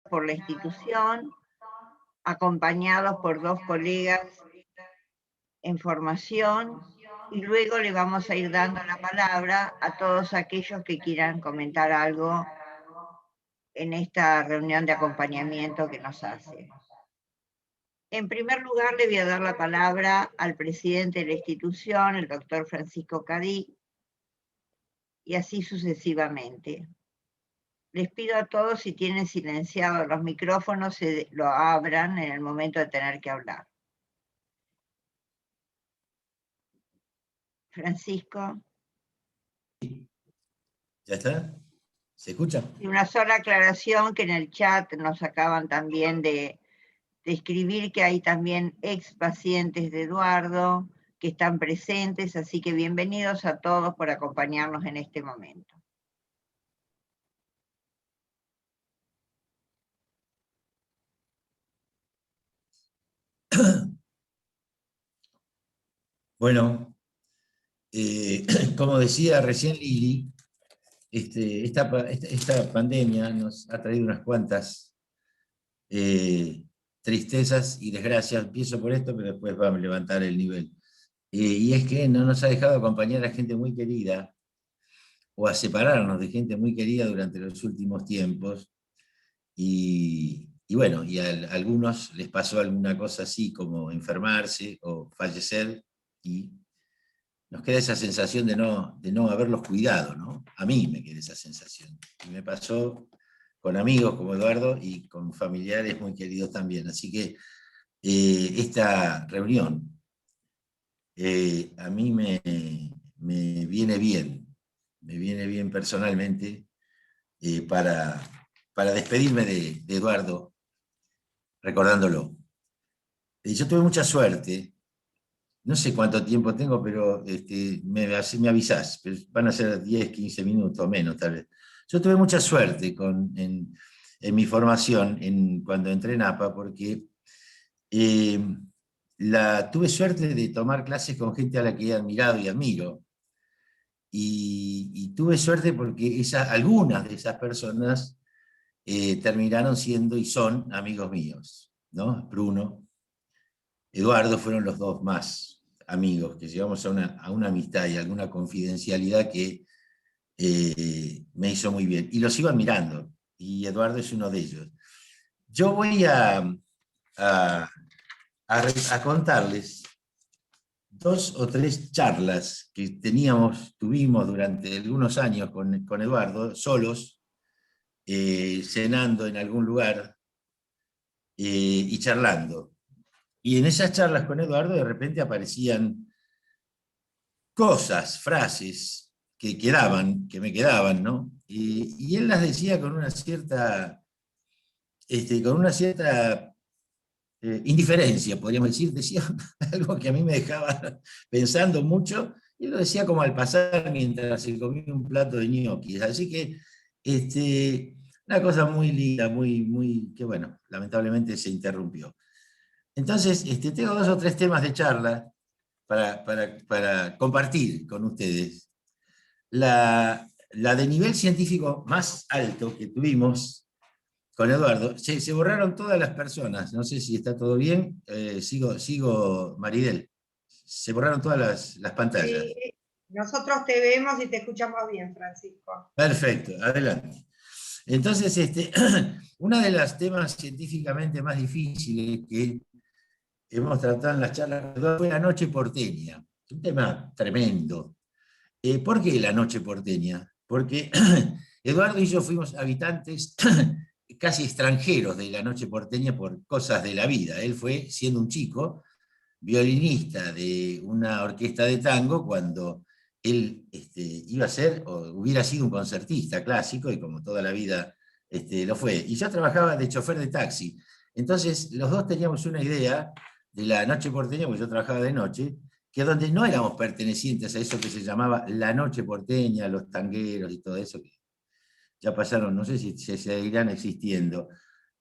por la institución, acompañados por 2 colegas en formación, y luego le vamos a ir dando la palabra a todos aquellos que quieran comentar algo en esta reunión de acompañamiento que nos hace. En primer lugar, le voy a dar la palabra al presidente de la institución, el doctor Francisco Cadí, y así sucesivamente. Les pido a todos, si tienen silenciados los micrófonos, se lo abran en el momento de tener que hablar. Francisco. ¿Ya está? ¿Se escucha? Y una sola aclaración, que en el chat nos acaban también de escribir que hay también ex pacientes de Eduardo que están presentes, así que bienvenidos a todos por acompañarnos en este momento. Bueno, como decía recién Lili, esta pandemia nos ha traído unas cuantas tristezas y desgracias. Empiezo por esto, pero después vamos a levantar el nivel. Y es que no nos ha dejado acompañar a gente muy querida, o a separarnos de gente muy querida durante los últimos tiempos. Y bueno, y a algunos les pasó alguna cosa así, como enfermarse o fallecer, y nos queda esa sensación de no haberlos cuidado, ¿no? A mí me queda esa sensación. Y me pasó con amigos como Eduardo y con familiares muy queridos también. Así que esta reunión a mí me viene bien personalmente para despedirme de Eduardo, recordándolo. Yo tuve mucha suerte. No sé cuánto tiempo tengo, pero me avisás, pero van a ser 10, 15 minutos o menos tal vez. Yo tuve mucha suerte en mi formación cuando entré en APA, porque tuve suerte de tomar clases con gente a la que he admirado y admiro. Y tuve suerte porque algunas de esas personas terminaron siendo y son amigos míos, ¿no? Bruno, Eduardo fueron los dos más amigos, que llegamos a una amistad y alguna confidencialidad que me hizo muy bien. Y los sigo admirando, y Eduardo es uno de ellos. Yo voy a contarles 2 o 3 charlas que tuvimos durante algunos años con Eduardo, solos, cenando en algún lugar y charlando. Y en esas charlas con Eduardo de repente aparecían cosas, frases que me quedaban, ¿no? Y él las decía con una cierta indiferencia, podríamos decir. Decía algo que a mí me dejaba pensando mucho, y lo decía como al pasar mientras se comía un plato de ñoquis. Así que una cosa muy linda, que bueno, lamentablemente se interrumpió. Entonces, tengo 2 o 3 temas de charla para compartir con ustedes. La de nivel científico más alto que tuvimos con Eduardo, se borraron todas las personas, no sé si está todo bien, sigo Maridel, se borraron todas las pantallas. Sí, nosotros te vemos y te escuchamos bien, Francisco. Perfecto, adelante. Entonces, uno de los temas científicamente más difíciles que hemos tratado en las charlas fue la noche porteña, un tema tremendo. ¿Por qué la noche porteña? Porque Eduardo y yo fuimos habitantes casi extranjeros de la noche porteña por cosas de la vida. Él fue, siendo un chico, violinista de una orquesta de tango cuando él iba a ser, o hubiera sido, un concertista clásico, y como toda la vida lo fue. Y yo trabajaba de chofer de taxi. Entonces los dos teníamos una idea de la noche porteña, porque yo trabajaba de noche, que donde no éramos pertenecientes a eso que se llamaba la noche porteña, los tangueros y todo eso, que ya pasaron, no sé si se seguirán existiendo.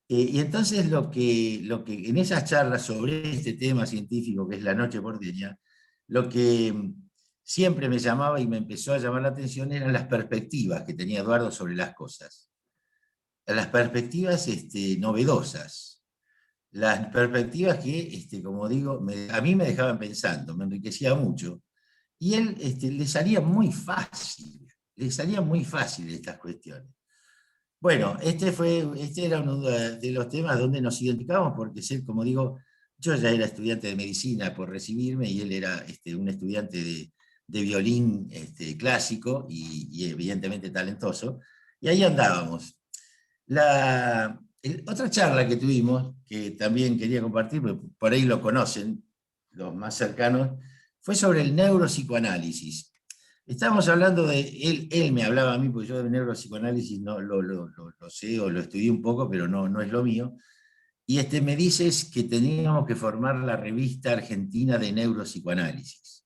Y entonces lo que en esas charlas sobre este tema científico que es la noche porteña, lo que siempre me llamaba y me empezó a llamar la atención eran las perspectivas que tenía Eduardo sobre las cosas. las perspectivas novedosas, las perspectivas que, como digo, a mí me dejaban pensando, me enriquecía mucho, y él le salía muy fácil estas cuestiones. Bueno, este era uno de los temas donde nos identificamos, porque como digo, yo ya era estudiante de medicina por recibirme, y él era un estudiante de violín clásico y evidentemente talentoso, y ahí andábamos. Otra charla que tuvimos, que también quería compartir, porque por ahí lo conocen, los más cercanos, fue sobre el neuropsicoanálisis. Estábamos hablando él me hablaba a mí, porque yo de neuropsicoanálisis no lo sé o lo estudié un poco, pero no es lo mío, y me dices que teníamos que formar la revista argentina de neuropsicoanálisis.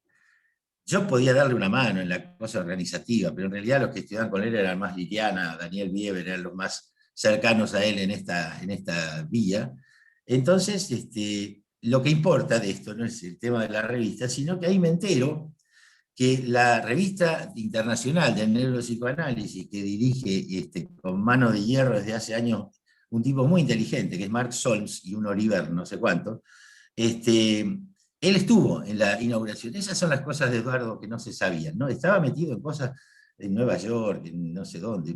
Yo podía darle una mano en la cosa organizativa, pero en realidad los que estudiaban con él eran más Liliana, Daniel Bieber, eran los más cercanos a él en esta vía. Entonces, lo que importa de esto no es el tema de la revista, sino que ahí me entero que la revista internacional del neuropsicoanálisis, que dirige con mano de hierro desde hace años un tipo muy inteligente, que es Mark Solms, y un Oliver no sé cuánto, él estuvo en la inauguración. Esas son las cosas de Eduardo que no se sabían, ¿no? Estaba metido en cosas en Nueva York, en no sé dónde,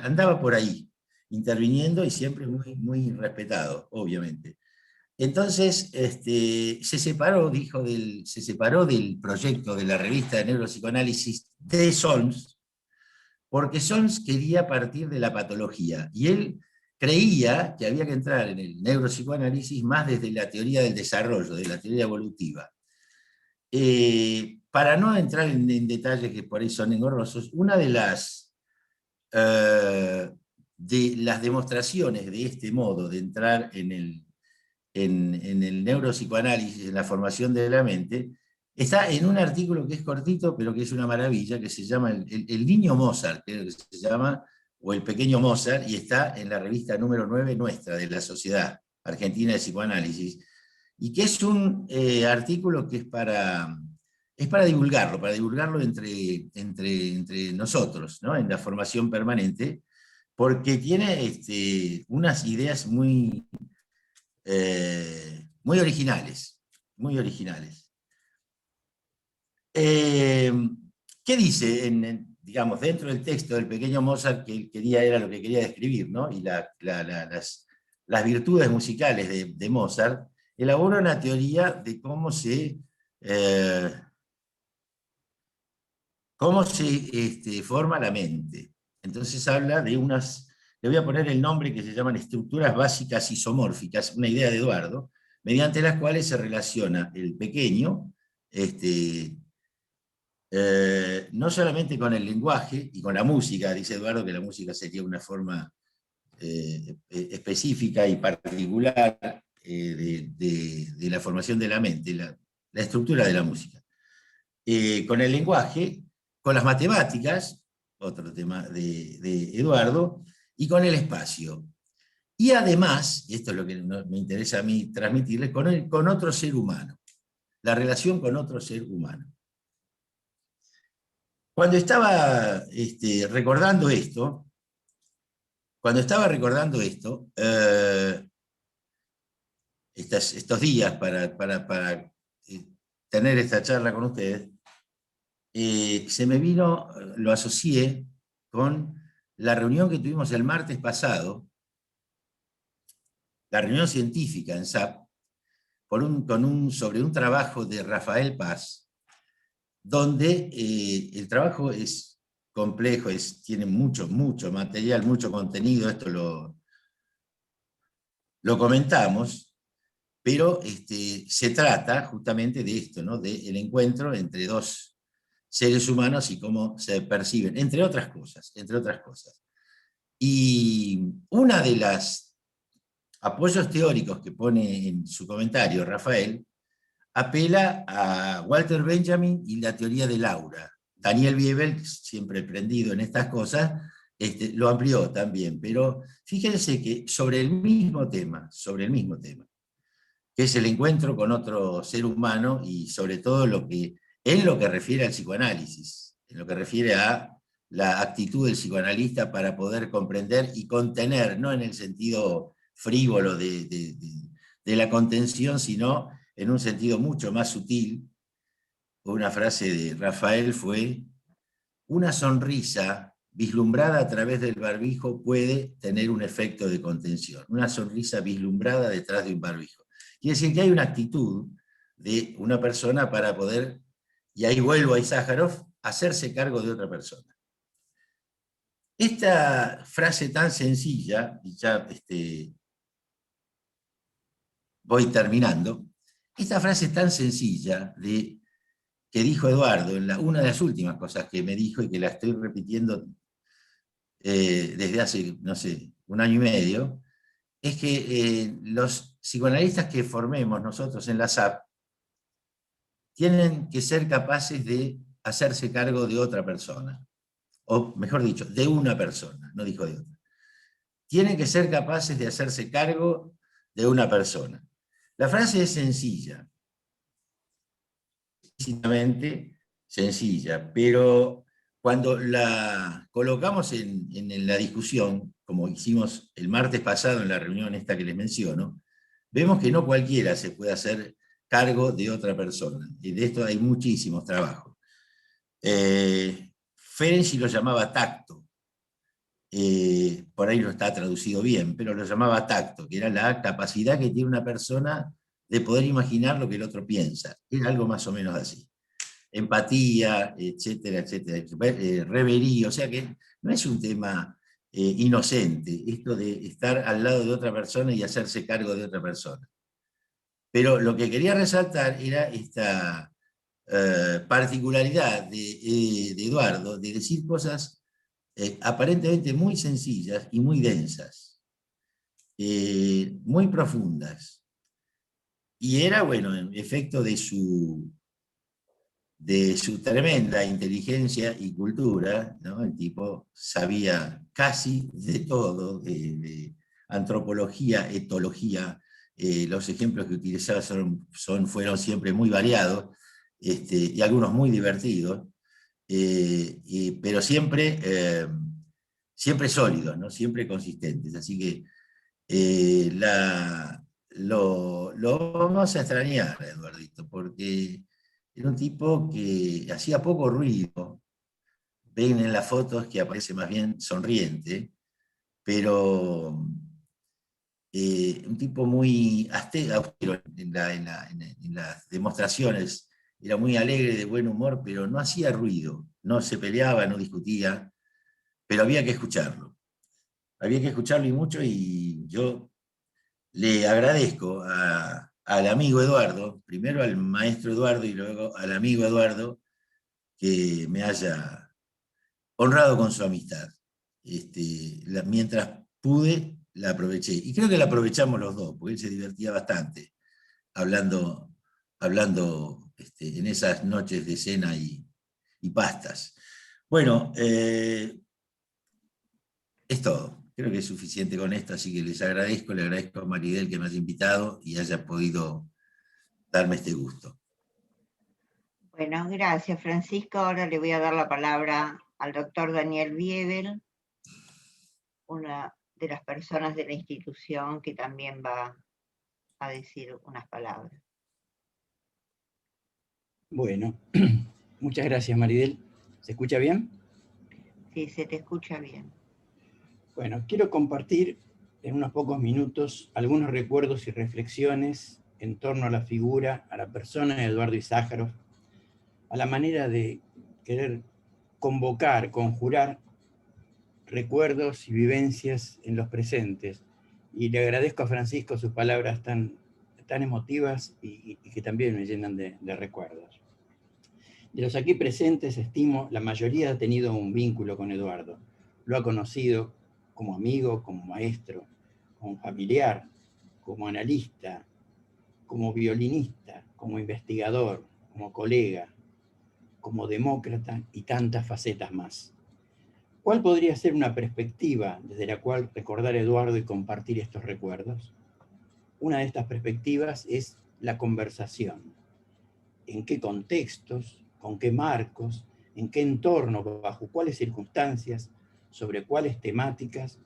andaba por ahí, interviniendo, y siempre muy respetado, obviamente. Entonces, se separó del proyecto de la revista de neuropsicoanálisis de Solms, porque Solms quería partir de la patología, y él creía que había que entrar en el neuropsicoanálisis más desde la teoría del desarrollo, de la teoría evolutiva. Para no entrar en detalles que por ahí son engorrosos, una de las demostraciones de este modo de entrar en el neuropsicoanálisis, en la formación de la mente, está en un artículo que es cortito, pero que es una maravilla, que se llama el niño Mozart, creo que se llama, o el pequeño Mozart, y está en la revista número 9 nuestra, de la Sociedad Argentina de Psicoanálisis, y que es un artículo que es para divulgarlo entre nosotros, ¿no? En la formación permanente, porque tiene unas ideas muy originales, muy originales. ¿Qué dice, digamos, dentro del texto del pequeño Mozart, que él era lo que quería describir, ¿no? Y las virtudes musicales de Mozart? Elabora una teoría de cómo se forma la mente. Entonces habla de le voy a poner el nombre, que se llaman estructuras básicas isomórficas, una idea de Eduardo, mediante las cuales se relaciona el pequeño, no solamente con el lenguaje y con la música. Dice Eduardo que la música sería una forma específica y particular de la formación de la mente, la estructura de la música. Con el lenguaje, con las matemáticas, otro tema de Eduardo, y con el espacio. Y además, y esto es lo que me interesa a mí transmitirles, con otro ser humano, la relación con otro ser humano. Cuando estaba recordando esto, estos días para tener esta charla con ustedes, se me vino, lo asocié con la reunión que tuvimos el martes pasado, la reunión científica en SAP, sobre un trabajo de Rafael Paz, donde el trabajo es complejo, tiene mucho material, mucho contenido, esto lo comentamos, pero se trata justamente de esto, ¿no? Del encuentro entre dos seres humanos y cómo se perciben, entre otras cosas. Y una de las apoyos teóricos que pone en su comentario Rafael apela a Walter Benjamin y la teoría del aura. Daniel Bieber, siempre prendido en estas cosas, lo amplió también, pero fíjense que sobre el mismo tema, que es el encuentro con otro ser humano, y sobre todo en lo que refiere al psicoanálisis, en lo que refiere a la actitud del psicoanalista para poder comprender y contener, no en el sentido frívolo de la contención, sino en un sentido mucho más sutil. Una frase de Rafael fue: una sonrisa vislumbrada a través del barbijo puede tener un efecto de contención. Una sonrisa vislumbrada detrás de un barbijo. Quiere decir que hay una actitud de una persona para poder, y ahí vuelvo a Sájarov, hacerse cargo de otra persona. Esta frase tan sencilla, y ya voy terminando, esta frase tan sencilla que dijo Eduardo, una de las últimas cosas que me dijo y que la estoy repitiendo desde hace, no sé, 1 año y medio, es que los psicoanalistas que formemos nosotros en la SAP tienen que ser capaces de hacerse cargo de otra persona, o mejor dicho, de una persona, no dijo de otra. Tienen que ser capaces de hacerse cargo de una persona. La frase es sencilla, sencilla, pero cuando la colocamos en la discusión, como hicimos el martes pasado en la reunión esta que les menciono, vemos que no cualquiera se puede hacer cargo de otra persona. Y de esto hay muchísimos trabajos. Ferenczi lo llamaba tacto. Por ahí no está traducido bien, pero lo llamaba tacto, que era la capacidad que tiene una persona de poder imaginar lo que el otro piensa. Era algo más o menos así. Empatía, etcétera, etcétera. Revería, o sea que no es un tema inocente, esto de estar al lado de otra persona y hacerse cargo de otra persona. Pero lo que quería resaltar era esta particularidad de Eduardo, de decir cosas aparentemente muy sencillas y muy densas, muy profundas. Y era, bueno, en efecto de su tremenda inteligencia y cultura, ¿no? El tipo sabía casi de todo, de antropología, etología. Los ejemplos que utilizaba fueron siempre muy variados, y algunos muy divertidos, pero siempre, siempre sólidos, ¿no? Siempre consistentes. Así que lo vamos a extrañar, Eduardito, porque era un tipo que hacía poco ruido. Ven en las fotos que aparece más bien sonriente, pero un tipo muy austero en las demostraciones. Era muy alegre, de buen humor, pero no hacía ruido, no se peleaba, no discutía, pero había que escucharlo. Había que escucharlo y mucho, y yo le agradezco al amigo Eduardo, primero al maestro Eduardo y luego al amigo Eduardo, que me haya honrado con su amistad. Mientras pude, la aproveché. Y creo que la aprovechamos los dos, porque él se divertía bastante hablando en esas noches de cena y pastas. Bueno, es todo. Creo que es suficiente con esto, así que les agradezco, le agradezco a Maridel que me haya invitado y haya podido darme este gusto. Bueno, gracias, Francisco. Ahora le voy a dar la palabra al doctor Daniel Biebel, una de las personas de la institución que también va a decir unas palabras. Bueno, muchas gracias, Maridel. ¿Se escucha bien? Sí, se te escucha bien. Bueno, quiero compartir en unos pocos minutos algunos recuerdos y reflexiones en torno a la figura, a la persona de Eduardo Sájarov, a la manera de querer convocar, conjurar recuerdos y vivencias en los presentes. Y le agradezco a Francisco sus palabras tan emotivas y que también me llenan de recuerdos. De los aquí presentes, estimo, la mayoría ha tenido un vínculo con Eduardo. Lo ha conocido como amigo, como maestro, como familiar, como analista, como violinista, como investigador, como colega, como demócrata y tantas facetas más. ¿Cuál podría ser una perspectiva desde la cual recordar a Eduardo y compartir estos recuerdos? Una de estas perspectivas es la conversación. ¿En qué contextos, con qué marcos, en qué entorno, bajo cuáles circunstancias, sobre cuáles temáticas,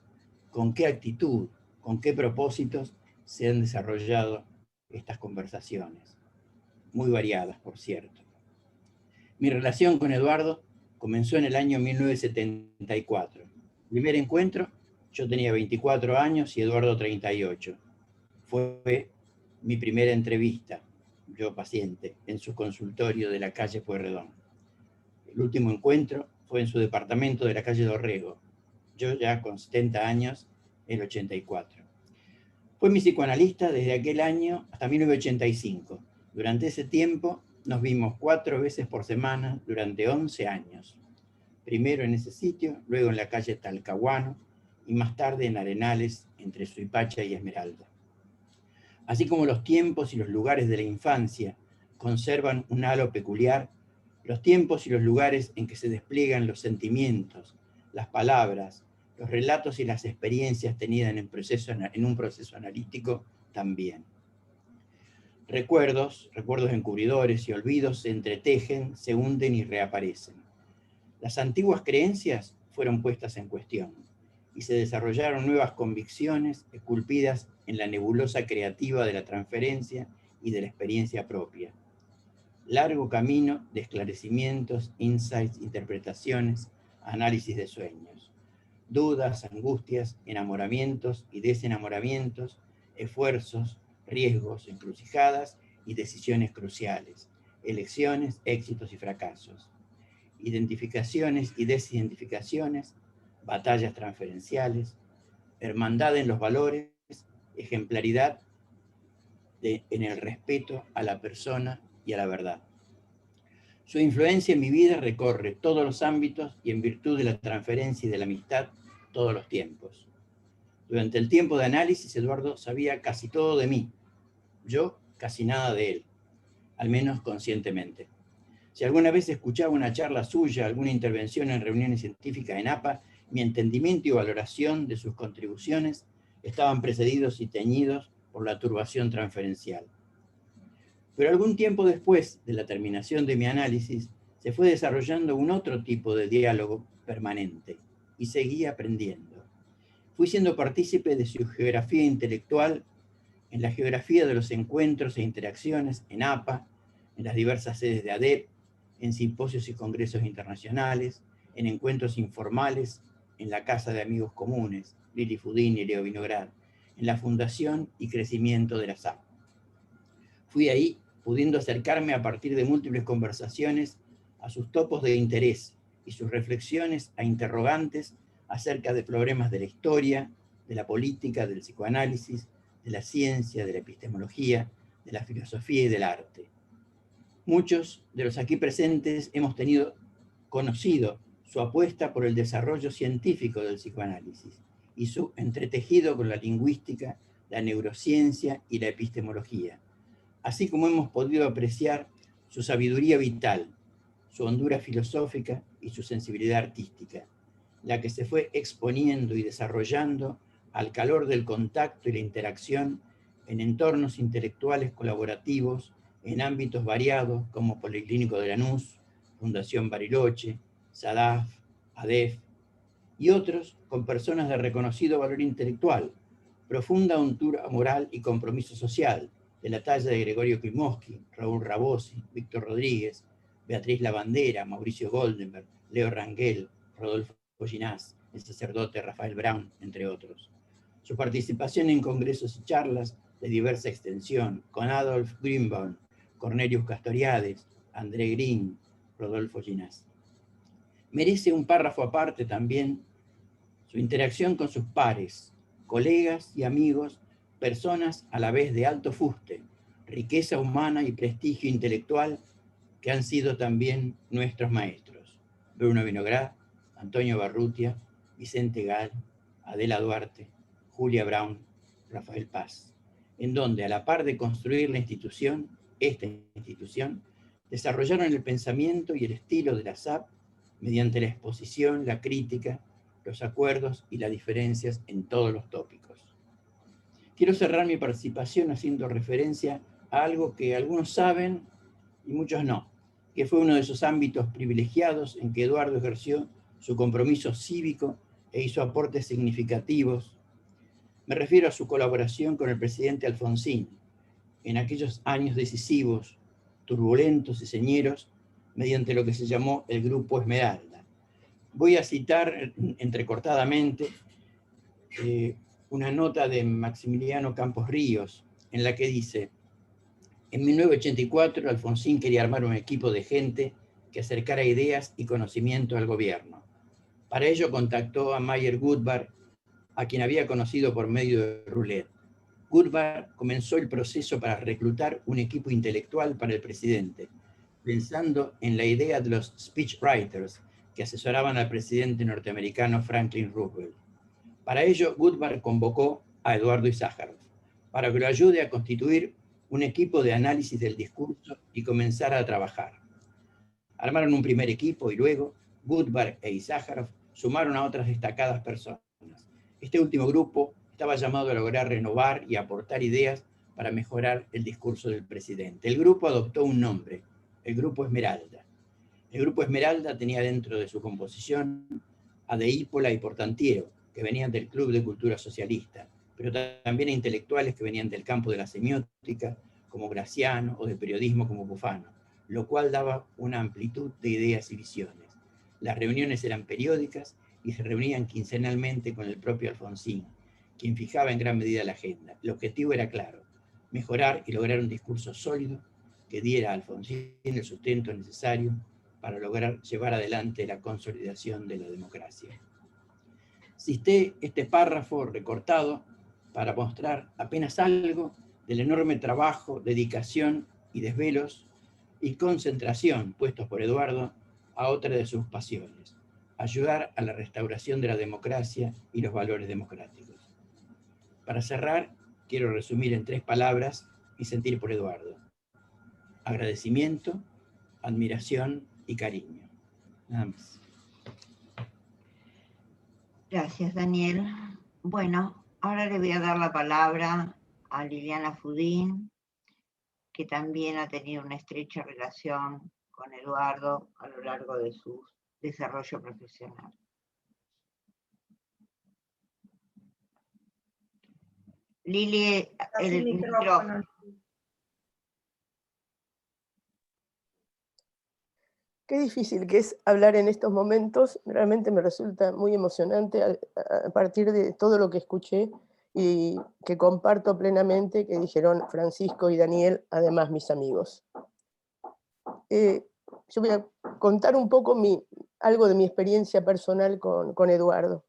con qué actitud, con qué propósitos se han desarrollado estas conversaciones, muy variadas, por cierto. Mi relación con Eduardo comenzó en el año 1974. Primer encuentro, yo tenía 24 años y Eduardo 38. Fue mi primera entrevista, yo paciente, en su consultorio de la calle Pueyrredón. El último encuentro fue en su departamento de la calle Dorrego, yo ya con 70 años, el 84. Fue mi psicoanalista desde aquel año hasta 1985. Durante ese tiempo nos vimos 4 veces por semana durante 11 años. Primero en ese sitio, luego en la calle Talcahuano y más tarde en Arenales, entre Suipacha y Esmeralda. Así como los tiempos y los lugares de la infancia conservan un halo peculiar, los tiempos y los lugares en que se despliegan los sentimientos, las palabras, los relatos y las experiencias tenidas en un proceso analítico también. Recuerdos encubridores y olvidos se entretejen, se hunden y reaparecen. Las antiguas creencias fueron puestas en cuestión y se desarrollaron nuevas convicciones esculpidas en la nebulosa creativa de la transferencia y de la experiencia propia. Largo camino de esclarecimientos, insights, interpretaciones, análisis de sueños. Dudas, angustias, enamoramientos y desenamoramientos, esfuerzos, riesgos, encrucijadas y decisiones cruciales, elecciones, éxitos y fracasos, identificaciones y desidentificaciones, batallas transferenciales, hermandad en los valores, ejemplaridad en el respeto a la persona y a la verdad. Su influencia en mi vida recorre todos los ámbitos y en virtud de la transferencia y de la amistad, todos los tiempos. Durante el tiempo de análisis, Eduardo sabía casi todo de mí, yo casi nada de él, al menos conscientemente. Si alguna vez escuchaba una charla suya, alguna intervención en reuniones científicas en APA, mi entendimiento y valoración de sus contribuciones estaban precedidos y teñidos por la turbación transferencial. Pero algún tiempo después de la terminación de mi análisis, se fue desarrollando un otro tipo de diálogo permanente y seguí aprendiendo. Fui siendo partícipe de su geografía intelectual en la geografía de los encuentros e interacciones en APA, en las diversas sedes de ADEP, en simposios y congresos internacionales, en encuentros informales, en la Casa de Amigos Comunes, Lili Fudín y Leo Vinograd, en la fundación y crecimiento de la SAP. Fui ahí pudiendo acercarme a partir de múltiples conversaciones a sus topos de interés y sus reflexiones a interrogantes acerca de problemas de la historia, de la política, del psicoanálisis, de la ciencia, de la epistemología, de la filosofía y del arte. Muchos de los aquí presentes hemos conocido su apuesta por el desarrollo científico del psicoanálisis y su entretejido con la lingüística, la neurociencia y la epistemología, así como hemos podido apreciar su sabiduría vital, su hondura filosófica y su sensibilidad artística, la que se fue exponiendo y desarrollando al calor del contacto y la interacción en entornos intelectuales colaborativos en ámbitos variados como Policlínico de Lanús, Fundación Bariloche, SADAF, ADEF, y otros con personas de reconocido valor intelectual, profunda hondura moral y compromiso social, de la talla de Gregorio Klimovsky, Raúl Rabosi, Víctor Rodríguez, Beatriz Lavandera, Mauricio Goldenberg, Leo Rangel, Rodolfo Ginás, el sacerdote Rafael Brown, entre otros. Su participación en congresos y charlas de diversa extensión, con Adolf Greenbaum, Cornelius Castoriadis, André Green, Rodolfo Ginás. Merece un párrafo aparte también su interacción con sus pares, colegas y amigos, personas a la vez de alto fuste, riqueza humana y prestigio intelectual, que han sido también nuestros maestros. Bruno Vinograd, Antonio Barrutia, Vicente Gal, Adela Duarte, Julia Brown, Rafael Paz, en donde a la par de construir la institución, esta institución, desarrollaron el pensamiento y el estilo de la SAP mediante la exposición, la crítica, los acuerdos y las diferencias en todos los tópicos. Quiero cerrar mi participación haciendo referencia a algo que algunos saben y muchos no, que fue uno de esos ámbitos privilegiados en que Eduardo ejerció su compromiso cívico e hizo aportes significativos. Me refiero a su colaboración con el presidente Alfonsín en aquellos años decisivos, turbulentos y señeros, mediante lo que se llamó el Grupo Esmeralda. Voy a citar entrecortadamente una nota de Maximiliano Campos Ríos, en la que dice: en 1984 Alfonsín quería armar un equipo de gente que acercara ideas y conocimiento al gobierno. Para ello contactó a Mayer Goodbar, a quien había conocido por medio de Roulette. Goodbar comenzó el proceso para reclutar un equipo intelectual para el presidente, pensando en la idea de los speechwriters que asesoraban al presidente norteamericano Franklin Roosevelt. Para ello, Goodbar convocó a Eduardo Izájarov para que lo ayude a constituir un equipo de análisis del discurso y comenzara a trabajar. Armaron un primer equipo y luego Goodbar e Izájarov sumaron a otras destacadas personas. Este último grupo estaba llamado a lograr renovar y aportar ideas para mejorar el discurso del presidente. El grupo adoptó un nombre, el Grupo Esmeralda. El Grupo Esmeralda tenía dentro de su composición a De Ípola y Portantiero, que venían del Club de Cultura Socialista, pero también a intelectuales que venían del campo de la semiótica, como Graciano, o de periodismo como Bufano, lo cual daba una amplitud de ideas y visiones. Las reuniones eran periódicas y se reunían quincenalmente con el propio Alfonsín, quien fijaba en gran medida la agenda. El objetivo era claro: mejorar y lograr un discurso sólido que diera a Alfonsín el sustento necesario para lograr llevar adelante la consolidación de la democracia. Cité este párrafo recortado para mostrar apenas algo del enorme trabajo, dedicación y desvelos y concentración puestos por Eduardo a otra de sus pasiones: ayudar a la restauración de la democracia y los valores democráticos. Para cerrar, quiero resumir en 3 palabras mi sentir por Eduardo: agradecimiento, admiración y cariño. Nada más. Gracias, Daniel. Bueno, ahora le voy a dar la palabra a Liliana Fudín, que también ha tenido una estrecha relación con Eduardo a lo largo de su desarrollo profesional. Lili, el micrófono. Qué difícil que es hablar en estos momentos. Realmente me resulta muy emocionante a partir de todo lo que escuché y que comparto plenamente, que dijeron Francisco y Daniel, además mis amigos. Yo voy a contar un poco algo de mi experiencia personal con Eduardo.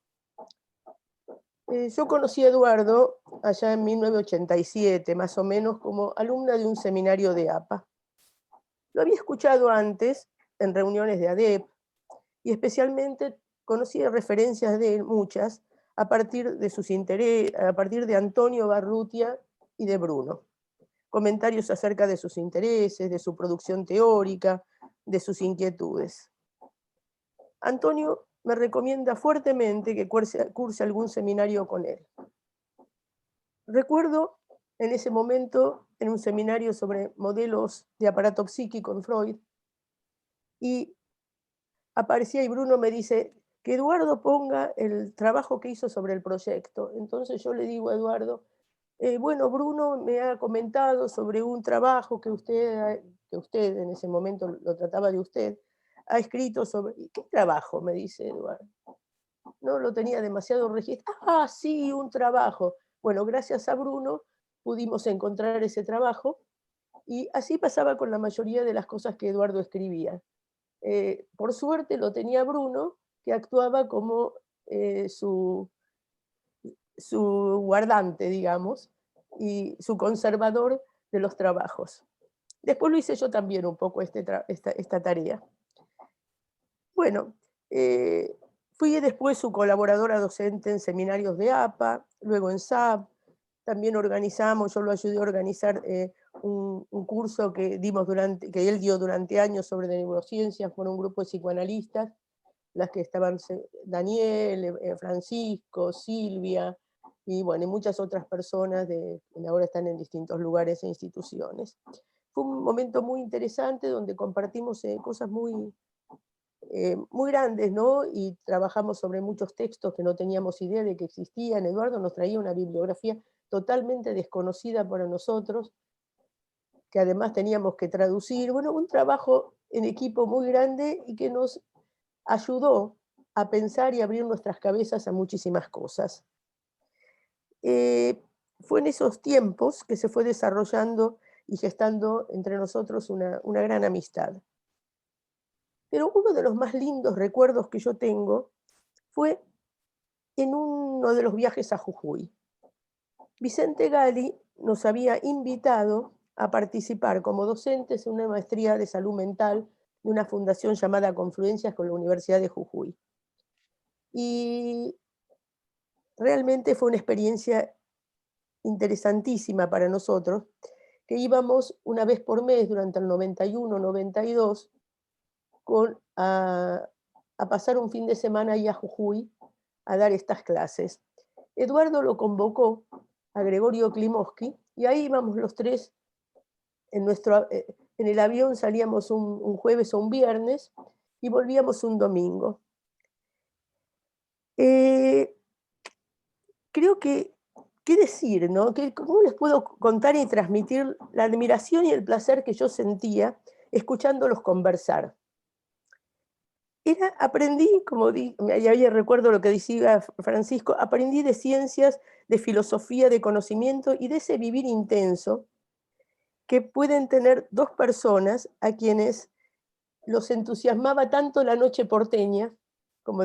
Yo conocí a Eduardo allá en 1987, más o menos, como alumna de un seminario de APA. Lo había escuchado antes en reuniones de ADEP, y especialmente conocí referencias de él, muchas, a partir de sus intereses, a partir de Antonio Barrutia y de Bruno. Comentarios acerca de sus intereses, de su producción teórica, de sus inquietudes. Antonio me recomienda fuertemente que curse algún seminario con él. Recuerdo en ese momento en un seminario sobre modelos de aparato psíquico en Freud, y aparecía y Bruno me dice que Eduardo ponga el trabajo que hizo sobre el proyecto. Entonces yo le digo a Eduardo, bueno, Bruno me ha comentado sobre un trabajo que usted en ese momento lo trataba de usted, ha escrito sobre... ¿Qué trabajo?, me dice Eduardo. No lo tenía demasiado registrado. Ah, sí, un trabajo. Bueno, gracias a Bruno pudimos encontrar ese trabajo, y así pasaba con la mayoría de las cosas que Eduardo escribía. Por suerte lo tenía Bruno, que actuaba como su guardante, digamos, y su conservador de los trabajos. Después lo hice yo también un poco esta tarea. Bueno, fui después su colaboradora docente en seminarios de APA, luego en SAP. También organizamos, yo lo ayudé a organizar un curso que él dio durante años sobre neurociencias con un grupo de psicoanalistas, las que estaban Daniel, Francisco, Silvia, y bueno, y muchas otras personas que ahora están en distintos lugares e instituciones. fue un momento muy interesante donde compartimos cosas muy grandes, ¿no? Y trabajamos sobre muchos textos que no teníamos idea de que existían. Eduardo nos traía una bibliografía totalmente desconocida para nosotros, que además teníamos que traducir. Bueno, un trabajo en equipo muy grande y que nos ayudó a pensar y abrir nuestras cabezas a muchísimas cosas. Fue en esos tiempos que se fue desarrollando y gestando entre nosotros una gran amistad. Pero uno de los más lindos recuerdos que yo tengo fue en uno de los viajes a Jujuy. Vicente Gali nos había invitado a participar como docentes en una maestría de salud mental de una fundación llamada Confluencias con la Universidad de Jujuy. Y realmente fue una experiencia interesantísima para nosotros, que íbamos una vez por mes durante el 91, 92, a pasar un fin de semana ahí a Jujuy a dar estas clases. Eduardo lo convocó a Gregorio Klimovsky y ahí íbamos los tres en el avión, salíamos un jueves o un viernes y volvíamos un domingo. Creo que, ¿qué decir, no? ¿Cómo les puedo contar y transmitir la admiración y el placer que yo sentía escuchándolos conversar? Aprendí, ya recuerdo lo que decía Francisco, aprendí de ciencias, de filosofía, de conocimiento y de ese vivir intenso que pueden tener dos personas a quienes los entusiasmaba tanto la noche porteña, como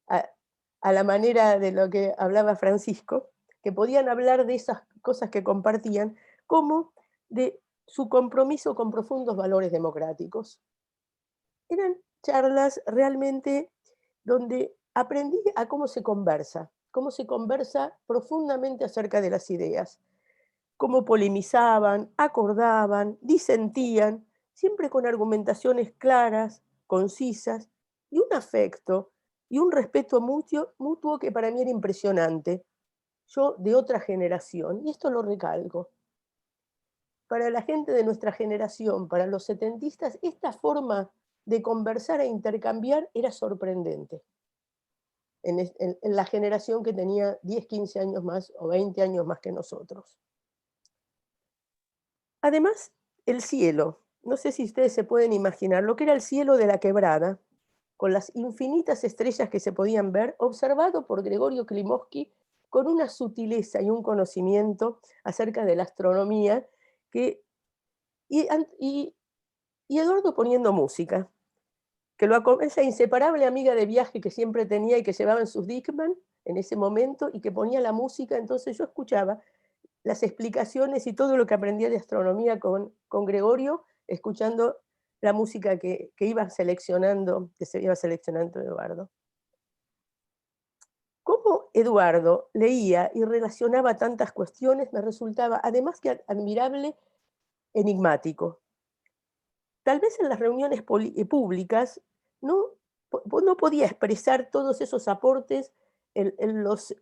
a la manera de lo que hablaba Francisco, que podían hablar de esas cosas que compartían, como de su compromiso con profundos valores democráticos. Eran charlas realmente donde aprendí a cómo se conversa profundamente acerca de las ideas, cómo polemizaban, acordaban, disentían, siempre con argumentaciones claras, concisas, y un afecto y un respeto mutuo que para mí era impresionante. Yo de otra generación, y esto lo recalco, para la gente de nuestra generación, para los setentistas, esta forma de conversar e intercambiar era sorprendente. En la generación que tenía 10, 15 años más o 20 años más que nosotros. Además, el cielo. No sé si ustedes se pueden imaginar lo que era el cielo de la Quebrada, con las infinitas estrellas que se podían ver, observado por Gregorio Klimovsky con una sutileza y un conocimiento acerca de la astronomía, y Eduardo poniendo música, que esa inseparable amiga de viaje que siempre tenía y que llevaba en sus Discman en ese momento y que ponía la música, entonces yo escuchaba las explicaciones y todo lo que aprendía de astronomía con Gregorio, escuchando la música que se iba seleccionando Eduardo. Cómo Eduardo leía y relacionaba tantas cuestiones me resultaba, además que admirable, enigmático. Tal vez en las reuniones públicas no podía expresar todos esos aportes en las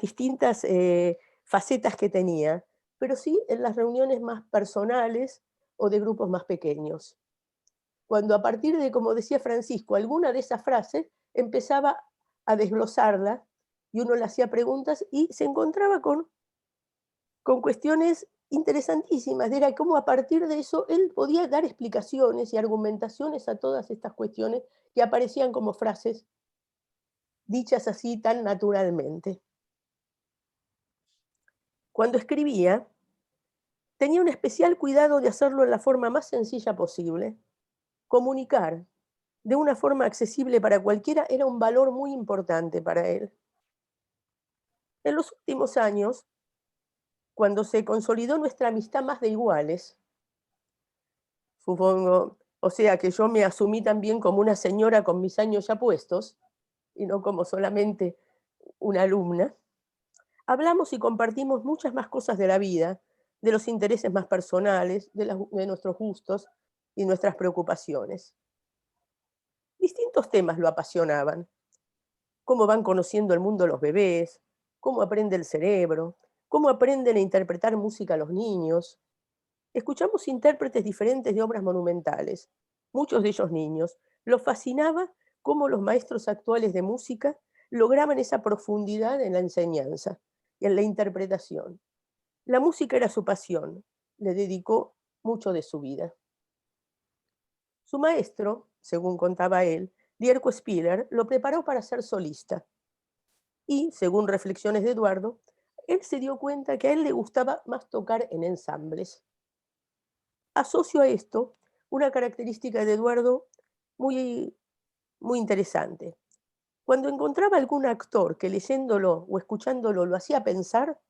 distintas facetas que tenía, pero sí en las reuniones más personales o de grupos más pequeños. Cuando a partir de, como decía Francisco, alguna de esas frases empezaba a desglosarla y uno le hacía preguntas y se encontraba con cuestiones interesantísimas, era cómo a partir de eso él podía dar explicaciones y argumentaciones a todas estas cuestiones que aparecían como frases dichas así tan naturalmente. Cuando escribía, tenía un especial cuidado de hacerlo en la forma más sencilla posible. Comunicar de una forma accesible para cualquiera era un valor muy importante para él. En los últimos años, cuando se consolidó nuestra amistad más de iguales, supongo, o sea que yo me asumí también como una señora con mis años ya puestos, y no como solamente una alumna, hablamos y compartimos muchas más cosas de la vida, de los intereses más personales, de nuestros gustos y nuestras preocupaciones. Distintos temas lo apasionaban. Cómo van conociendo el mundo los bebés, cómo aprende el cerebro, cómo aprenden a interpretar música los niños. Escuchamos intérpretes diferentes de obras monumentales, muchos de ellos niños. Los fascinaba cómo los maestros actuales de música lograban esa profundidad en la enseñanza y en la interpretación. La música era su pasión, le dedicó mucho de su vida. Su maestro, según contaba él, Dierko Spiller, lo preparó para ser solista. Y, según reflexiones de Eduardo, él se dio cuenta que a él le gustaba más tocar en ensambles. Asocio a esto una característica de Eduardo muy interesante. Cuando encontraba algún actor que leyéndolo o escuchándolo lo hacía pensar,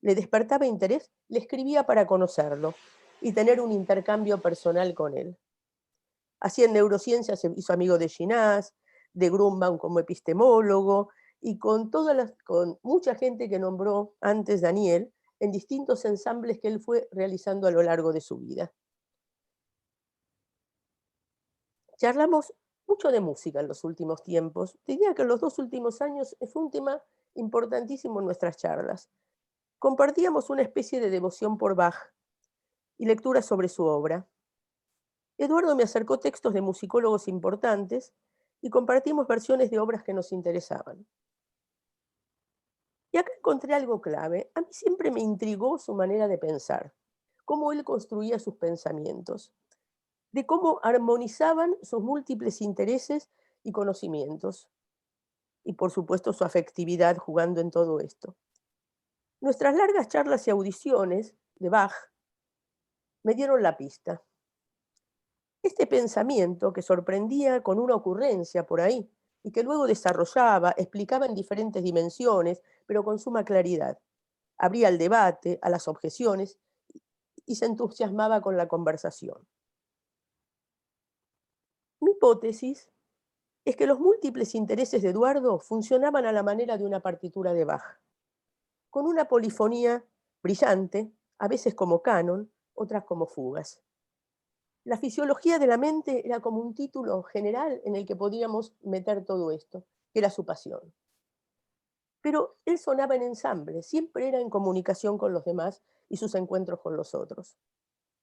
le despertaba interés, le escribía para conocerlo y tener un intercambio personal con él. Así en neurociencia se hizo amigo de Ginás, de Grunbaum como epistemólogo, y con mucha gente que nombró antes Daniel, en distintos ensambles que él fue realizando a lo largo de su vida. Charlamos mucho de música en los últimos tiempos. Diría que en los 2 últimos años fue un tema importantísimo en nuestras charlas. Compartíamos una especie de devoción por Bach y lecturas sobre su obra. Eduardo me acercó textos de musicólogos importantes y compartimos versiones de obras que nos interesaban. Y acá encontré algo clave. A mí siempre me intrigó su manera de pensar, cómo él construía sus pensamientos, de cómo armonizaban sus múltiples intereses y conocimientos, y por supuesto su afectividad jugando en todo esto. Nuestras largas charlas y audiciones de Bach me dieron la pista. Este pensamiento que sorprendía con una ocurrencia por ahí y que luego desarrollaba, explicaba en diferentes dimensiones, pero con suma claridad. Abría el debate, a las objeciones y se entusiasmaba con la conversación. Mi hipótesis es que los múltiples intereses de Eduardo funcionaban a la manera de una partitura de Bach, con una polifonía brillante, a veces como canon, otras como fugas. La fisiología de la mente era como un título general en el que podíamos meter todo esto, que era su pasión. Pero él sonaba en ensamble, siempre era en comunicación con los demás y sus encuentros con los otros.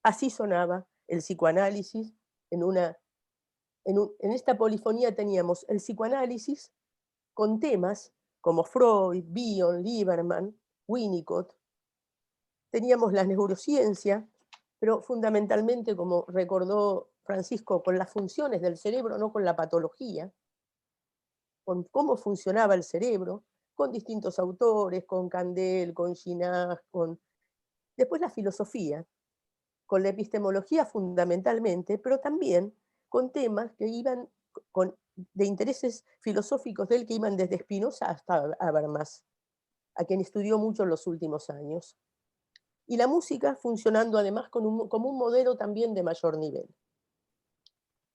Así sonaba el psicoanálisis. En esta polifonía teníamos el psicoanálisis con temas como Freud, Bion, Lieberman, Winnicott. Teníamos la neurociencia, pero fundamentalmente, como recordó Francisco, con las funciones del cerebro, no con la patología, con cómo funcionaba el cerebro, con distintos autores, con Candel, con Ginás, después la filosofía, con la epistemología fundamentalmente, pero también con temas que iban de intereses filosóficos de él que iban desde Spinoza hasta Habermas, a quien estudió mucho en los últimos años. Y la música funcionando además como un modelo también de mayor nivel.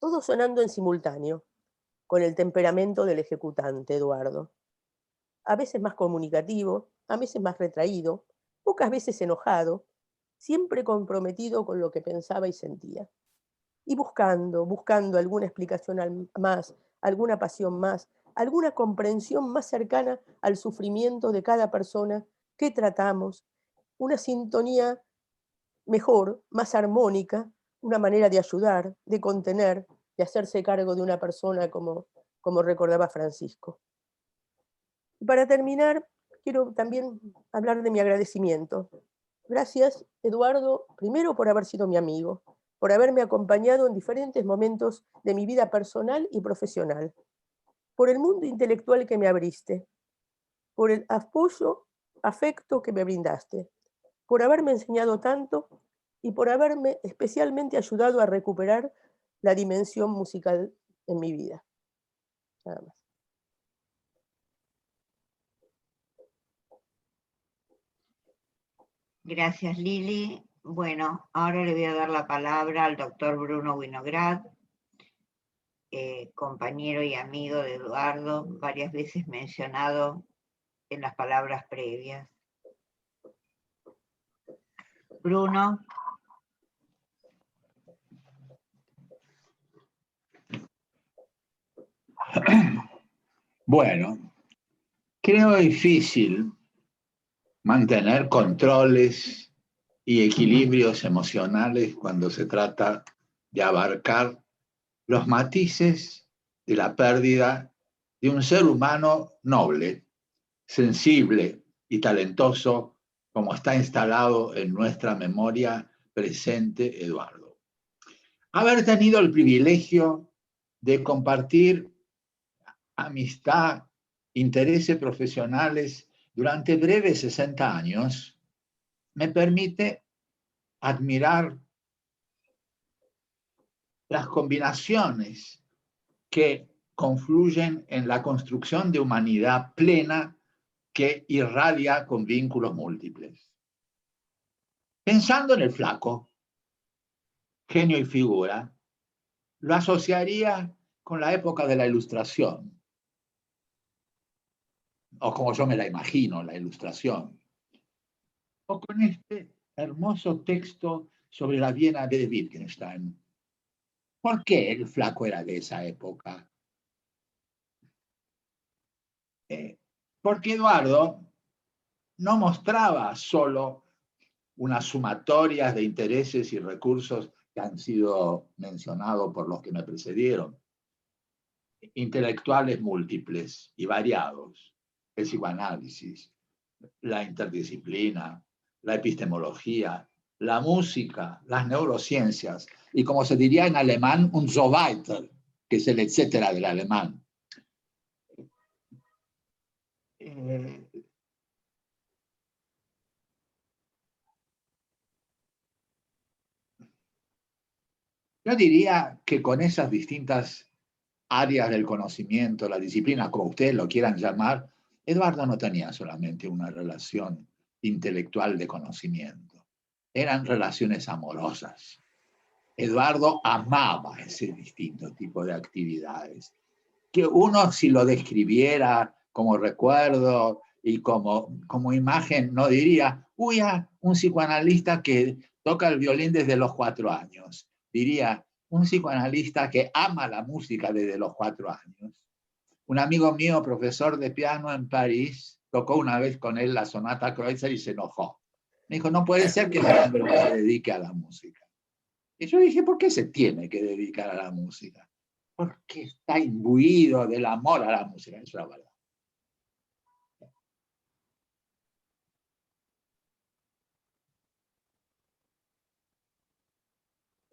Todo sonando en simultáneo, con el temperamento del ejecutante, Eduardo. A veces más comunicativo, a veces más retraído, pocas veces enojado, siempre comprometido con lo que pensaba y sentía. Y buscando alguna explicación más, alguna pasión más, alguna comprensión más cercana al sufrimiento de cada persona que tratamos, una sintonía mejor, más armónica, una manera de ayudar, de contener, de hacerse cargo de una persona como recordaba Francisco. Y para terminar, quiero también hablar de mi agradecimiento. Gracias, Eduardo, primero por haber sido mi amigo, por haberme acompañado en diferentes momentos de mi vida personal y profesional, por el mundo intelectual que me abriste, por el apoyo, afecto que me brindaste, por haberme enseñado tanto y por haberme especialmente ayudado a recuperar la dimensión musical en mi vida. Nada más. Gracias, Lili. Bueno, ahora le voy a dar la palabra al doctor Bruno Winograd, compañero y amigo de Eduardo, varias veces mencionado en las palabras previas. Bruno. Bueno, creo difícil mantener controles y equilibrios emocionales cuando se trata de abarcar los matices de la pérdida de un ser humano noble, sensible y talentoso, como está instalado en nuestra memoria presente, Eduardo. Haber tenido el privilegio de compartir amistad, intereses profesionales durante breves 60 años, me permite admirar las combinaciones que confluyen en la construcción de humanidad plena que irradia con vínculos múltiples. Pensando en el Flaco, genio y figura, lo asociaría con la época de la Ilustración, o como yo me la imagino, la Ilustración, o con este hermoso texto sobre la Viena de Wittgenstein. ¿Por qué el Flaco era de esa época? Porque Eduardo no mostraba solo unas sumatorias de intereses y recursos que han sido mencionados por los que me precedieron, intelectuales múltiples y variados, el psicoanálisis, la interdisciplina, la epistemología, la música, las neurociencias, y como se diría en alemán, un so weiter, que es el etcétera del alemán. Yo diría que con esas distintas áreas del conocimiento, la disciplina, como ustedes lo quieran llamar, Eduardo no tenía solamente una relación intelectual de conocimiento, eran relaciones amorosas. Eduardo amaba ese distinto tipo de actividades, que uno si lo describiera como recuerdo y como imagen, no diría, uy, un psicoanalista que toca el violín desde los 4 años. Diría, un psicoanalista que ama la música desde los 4 años. Un amigo mío, profesor de piano en París, tocó una vez con él la sonata Kreutzer y se enojó. Me dijo, no puede ser que el hombre no se dedique a la música. Y yo dije, ¿por qué se tiene que dedicar a la música? Porque está imbuido del amor a la música. Eso es la verdad.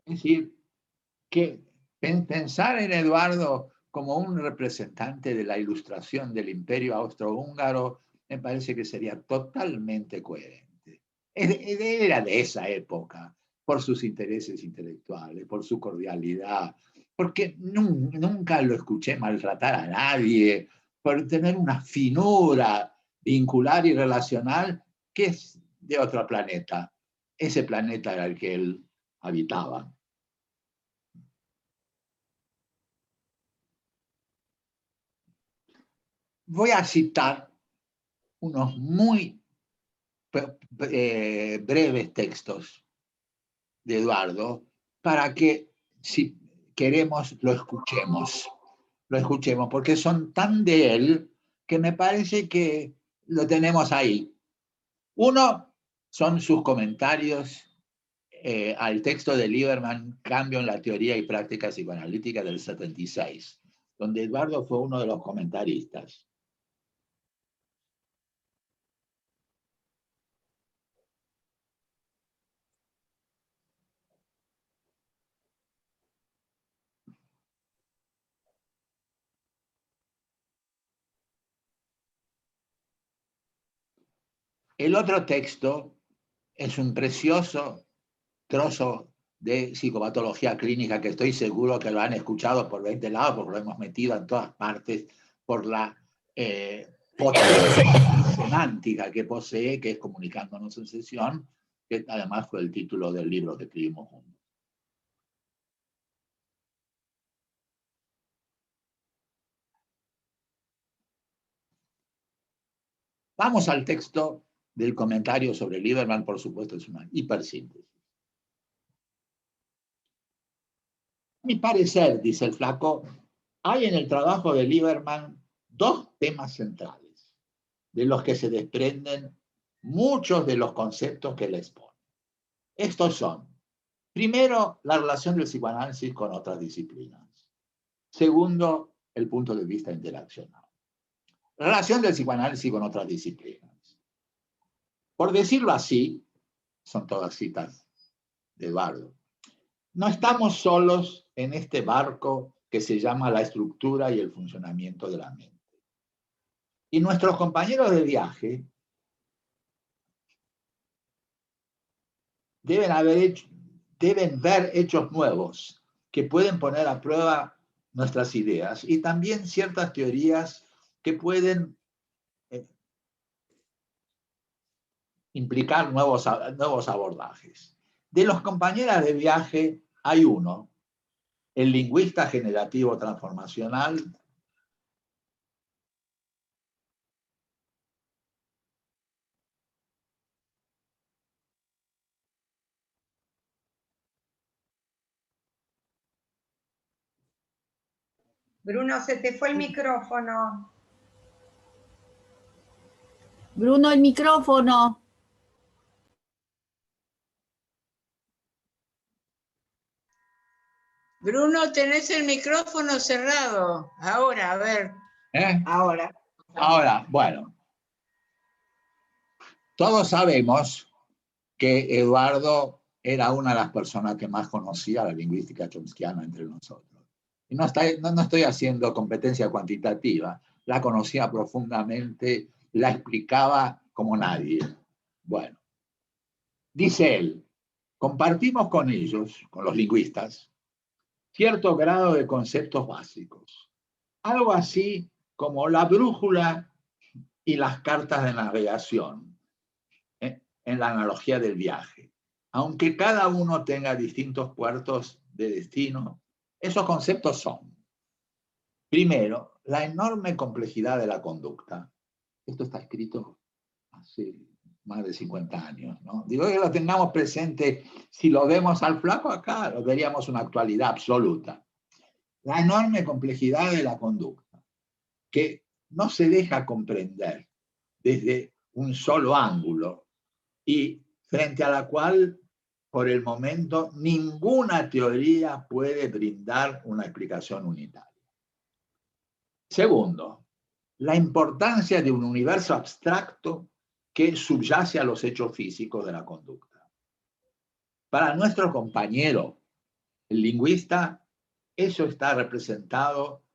Es decir, que pensar en Eduardo como un representante de la Ilustración del Imperio Austrohúngaro me parece que sería totalmente coherente. Era de esa época, por sus intereses intelectuales, por su cordialidad, porque nunca lo escuché maltratar a nadie, por tener una finura vincular y relacional que es de otro planeta. Ese planeta era el que él habitaba. Voy a citar unos muy breves textos de Eduardo para que, si queremos, lo escuchemos, porque son tan de él que me parece que lo tenemos ahí. Uno son sus comentarios al texto de Lieberman, Cambio en la teoría y práctica psicoanalítica del 76, donde Eduardo fue uno de los comentaristas. El otro texto es un precioso trozo de psicopatología clínica que estoy seguro que lo han escuchado por 20 lados, porque lo hemos metido en todas partes, por la potencia semántica que posee, que es Comunicándonos en Sesión, que además fue el título del libro que escribimos juntos. Vamos al texto del comentario sobre Lieberman, por supuesto, es una hipersíntesis. A mi parecer, dice el Flaco, hay en el trabajo de Lieberman 2 temas centrales, de los que se desprenden muchos de los conceptos que él expone. Estos son, primero, la relación del psicoanálisis con otras disciplinas. Segundo, el punto de vista interaccional. Relación del psicoanálisis con otras disciplinas. Por decirlo así, son todas citas de Eduardo, no estamos solos en este barco que se llama la estructura y el funcionamiento de la mente. Y nuestros compañeros de viaje deben ver hechos nuevos que pueden poner a prueba nuestras ideas y también ciertas teorías que pueden implicar nuevos abordajes. De los compañeros de viaje hay uno, el lingüista generativo transformacional, Bruno, se te fue el micrófono. Bruno, el micrófono. Bruno, tenés el micrófono cerrado. Ahora, a ver. Ahora. Bueno. Todos sabemos que Eduardo era una de las personas que más conocía la lingüística chomskiana entre nosotros. Y no estoy haciendo competencia cuantitativa. La conocía profundamente, la explicaba como nadie. Bueno, dice él, compartimos con ellos, con los lingüistas, cierto grado de conceptos básicos. Algo así como la brújula y las cartas de navegación, en la analogía del viaje. Aunque cada uno tenga distintos puertos de destino, esos conceptos son, primero, la enorme complejidad de la conducta. Esto está escrito hace más de 50 años, ¿no? Digo que lo tengamos presente, si lo vemos al flaco acá, lo veríamos una actualidad absoluta. La enorme complejidad de la conducta, que no se deja comprender desde un solo ángulo y frente a la cual, por el momento, ninguna teoría puede brindar una explicación unitaria. Segundo, la importancia de un universo abstracto que subyace a los hechos físicos de la conducta. Para nuestro compañero, el lingüista, eso está representado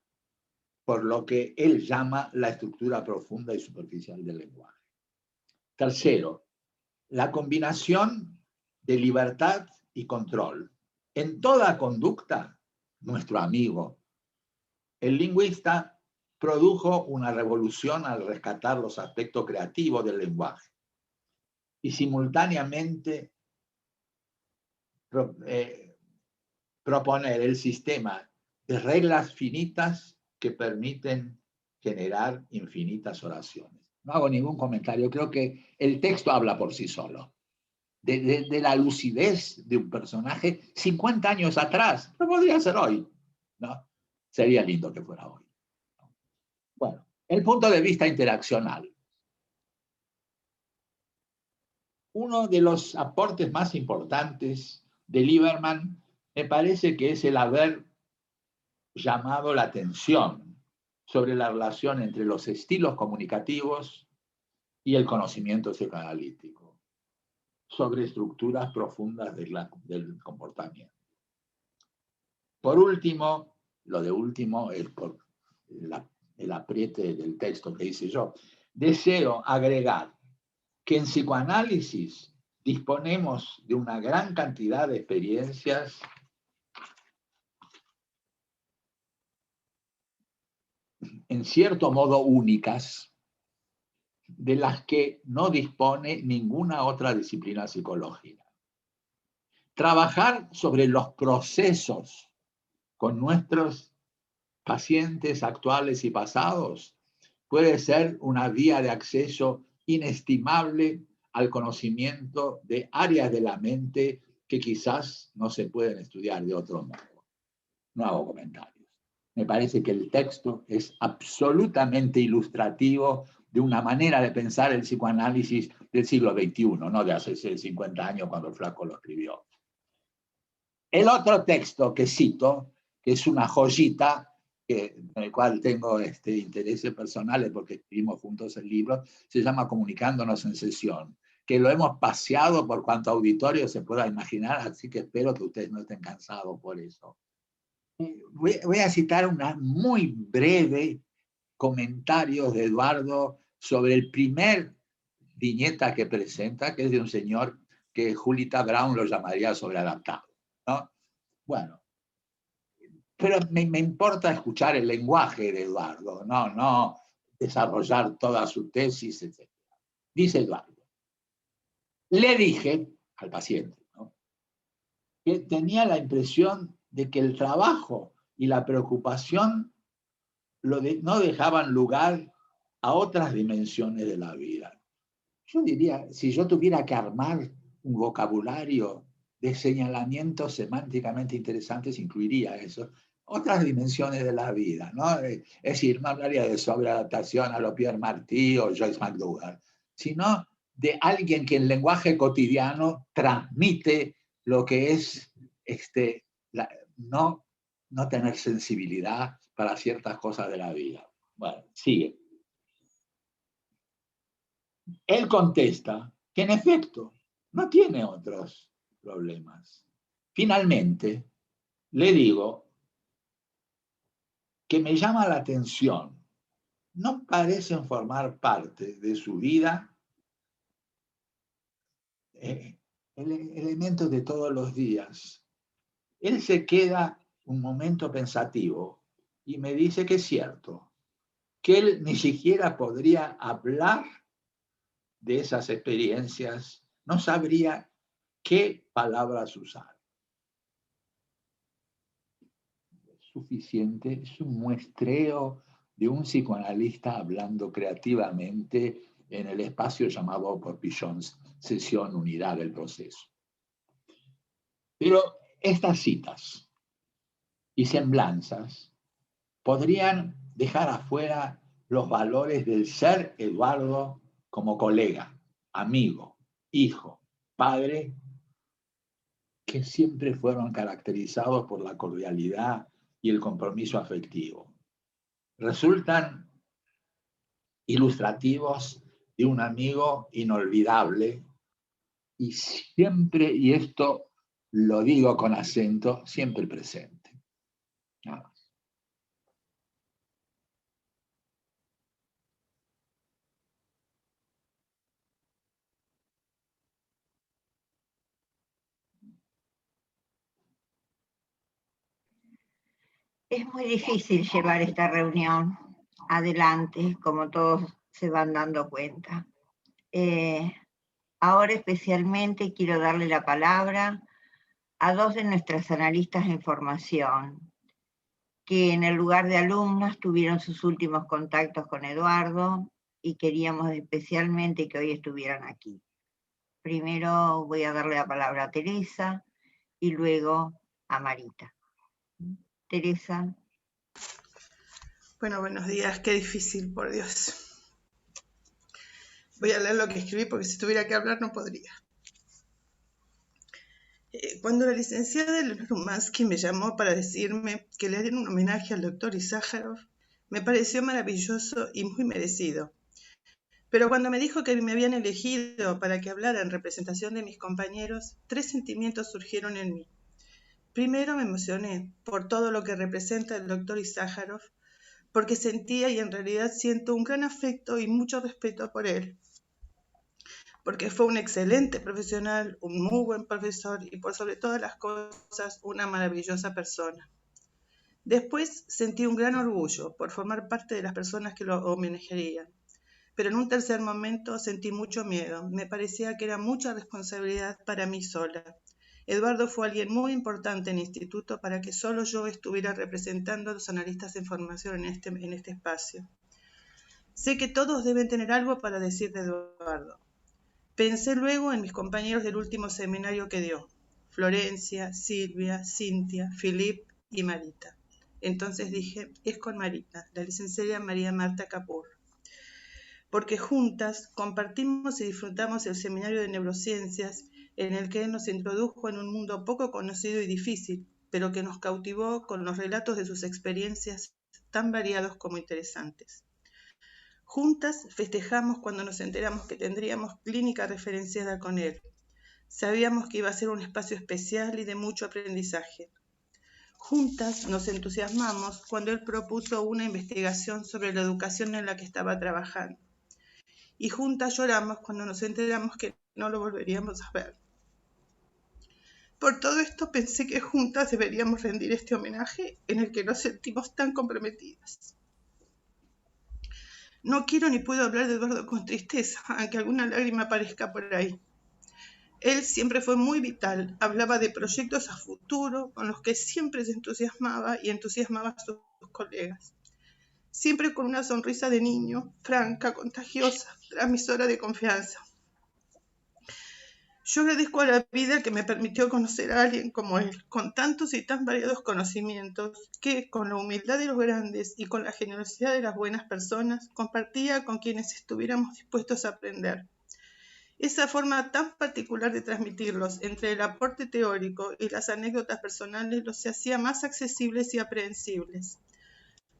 por lo que él llama la estructura profunda y superficial del lenguaje. Tercero, la combinación de libertad y control. En toda conducta, nuestro amigo, el lingüista, produjo una revolución al rescatar los aspectos creativos del lenguaje y simultáneamente proponer el sistema de reglas finitas que permiten generar infinitas oraciones. No hago ningún comentario, creo que el texto habla por sí solo. De la lucidez de un personaje 50 años atrás, no podría ser hoy, ¿no? Sería lindo que fuera hoy. Bueno, el punto de vista interaccional. Uno de los aportes más importantes de Lieberman me parece que es el haber llamado la atención sobre la relación entre los estilos comunicativos y el conocimiento psicoanalítico, sobre estructuras profundas del comportamiento. Por último, lo de último es por el apriete del texto que hice yo. Deseo agregar que en psicoanálisis disponemos de una gran cantidad de experiencias en cierto modo únicas, de las que no dispone ninguna otra disciplina psicológica. Trabajar sobre los procesos con nuestros pacientes actuales y pasados puede ser una vía de acceso inestimable al conocimiento de áreas de la mente que quizás no se pueden estudiar de otro modo. No hago comentarios. Me parece que el texto es absolutamente ilustrativo de una manera de pensar el psicoanálisis del siglo XXI, no de hace 50 años cuando el flaco lo escribió. El otro texto que cito, que es una joyita, en el cual tengo intereses personales porque escribimos juntos el libro, se llama Comunicándonos en Sesión, que lo hemos paseado por cuanto auditorio se pueda imaginar, así que espero que ustedes no estén cansados por eso. Voy a citar una muy breve comentario de Eduardo sobre el primer viñeta que presenta, que es de un señor que Julita Brown lo llamaría sobreadaptado, ¿no? Bueno, pero me importa escuchar el lenguaje de Eduardo, no desarrollar toda su tesis, etc. Dice Eduardo: le dije al paciente, ¿no?, que tenía la impresión de que el trabajo y la preocupación no dejaban lugar a otras dimensiones de la vida. Yo diría, si yo tuviera que armar un vocabulario de señalamientos semánticamente interesantes, incluiría eso. Otras dimensiones de la vida, ¿no? Es decir, no hablaría de sobreadaptación a lo Pierre Martí o Joyce McDougall, sino de alguien que en lenguaje cotidiano transmite lo que es no tener sensibilidad para ciertas cosas de la vida. Bueno, sigue. Él contesta que en efecto no tiene otros problemas. Finalmente, le digo que me llama la atención, no parecen formar parte de su vida elementos de todos los días. Él se queda un momento pensativo y me dice que es cierto, que él ni siquiera podría hablar de esas experiencias, no sabría qué palabras usar. Es suficiente, es un muestreo de un psicoanalista hablando creativamente en el espacio llamado por Pichon sesión unidad del proceso. Pero estas citas y semblanzas podrían dejar afuera los valores del ser Eduardo como colega, amigo, hijo, padre, que siempre fueron caracterizados por la cordialidad y el compromiso afectivo. Resultan ilustrativos de un amigo inolvidable y siempre, y esto lo digo con acento, siempre presente. Nada más. Es muy difícil llevar esta reunión adelante, como todos se van dando cuenta. Ahora especialmente quiero darle la palabra a dos de nuestras analistas en formación, que en el lugar de alumnas tuvieron sus últimos contactos con Eduardo y queríamos especialmente que hoy estuvieran aquí. Primero voy a darle la palabra a Teresa y luego a Marita. Teresa. Bueno, buenos días, qué difícil, por Dios. Voy a leer lo que escribí porque si tuviera que hablar no podría. Cuando la licenciada Eleonora Umansky me llamó para decirme que le harían un homenaje al doctor Isájarov, me pareció maravilloso y muy merecido. Pero cuando me dijo que me habían elegido para que hablara en representación de mis compañeros, 3 sentimientos surgieron en mí. Primero me emocioné por todo lo que representa el doctor Isájarov, porque sentía y en realidad siento un gran afecto y mucho respeto por él, porque fue un excelente profesional, un muy buen profesor y por sobre todas las cosas una maravillosa persona. Después sentí un gran orgullo por formar parte de las personas que lo homenajearían, pero en un tercer momento sentí mucho miedo, me parecía que era mucha responsabilidad para mí sola. Eduardo fue alguien muy importante en el instituto para que solo yo estuviera representando a los analistas en formación en este espacio. Sé que todos deben tener algo para decir de Eduardo. Pensé luego en mis compañeros del último seminario que dio, Florencia, Silvia, Cintia, Philip y Marita. Entonces dije, es con Marita, la licenciada María Marta Capur. porque juntas compartimos y disfrutamos el seminario de neurociencias en el que él nos introdujo en un mundo poco conocido y difícil, pero que nos cautivó con los relatos de sus experiencias tan variados como interesantes. Juntas festejamos cuando nos enteramos que tendríamos clínica referenciada con él. Sabíamos que iba a ser un espacio especial y de mucho aprendizaje. Juntas nos entusiasmamos cuando él propuso una investigación sobre la educación en la que estaba trabajando. Y juntas lloramos cuando nos enteramos que no lo volveríamos a ver. Por todo esto pensé que juntas deberíamos rendir este homenaje en el que nos sentimos tan comprometidas. No quiero ni puedo hablar de Eduardo con tristeza, aunque alguna lágrima aparezca por ahí. Él siempre fue muy vital, hablaba de proyectos a futuro con los que siempre se entusiasmaba y entusiasmaba a sus colegas. Siempre con una sonrisa de niño, franca, contagiosa, transmisora de confianza. Yo agradezco a la vida que me permitió conocer a alguien como él, con tantos y tan variados conocimientos, que con la humildad de los grandes y con la generosidad de las buenas personas, compartía con quienes estuviéramos dispuestos a aprender. Esa forma tan particular de transmitirlos, entre el aporte teórico y las anécdotas personales, los hacía más accesibles y aprehensibles.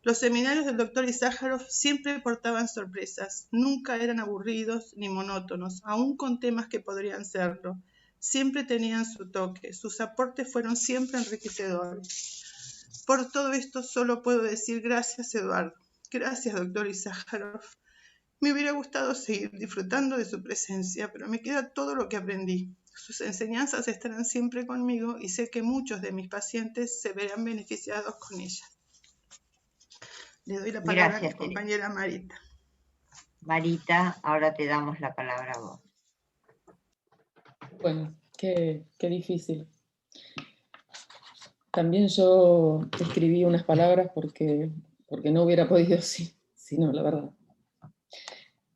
Los seminarios del Dr. Isájarov siempre portaban sorpresas, nunca eran aburridos ni monótonos, aun con temas que podrían serlo. Siempre tenían su toque, sus aportes fueron siempre enriquecedores. Por todo esto solo puedo decir gracias, Eduardo. Gracias, Dr. Isájarov. Me hubiera gustado seguir disfrutando de su presencia, pero me queda todo lo que aprendí. Sus enseñanzas estarán siempre conmigo y sé que muchos de mis pacientes se verán beneficiados con ellas. Le doy la palabra a mi compañera Marita. Marita, ahora te damos la palabra a vos. Bueno, qué difícil. También yo escribí unas palabras porque no hubiera podido si no, la verdad.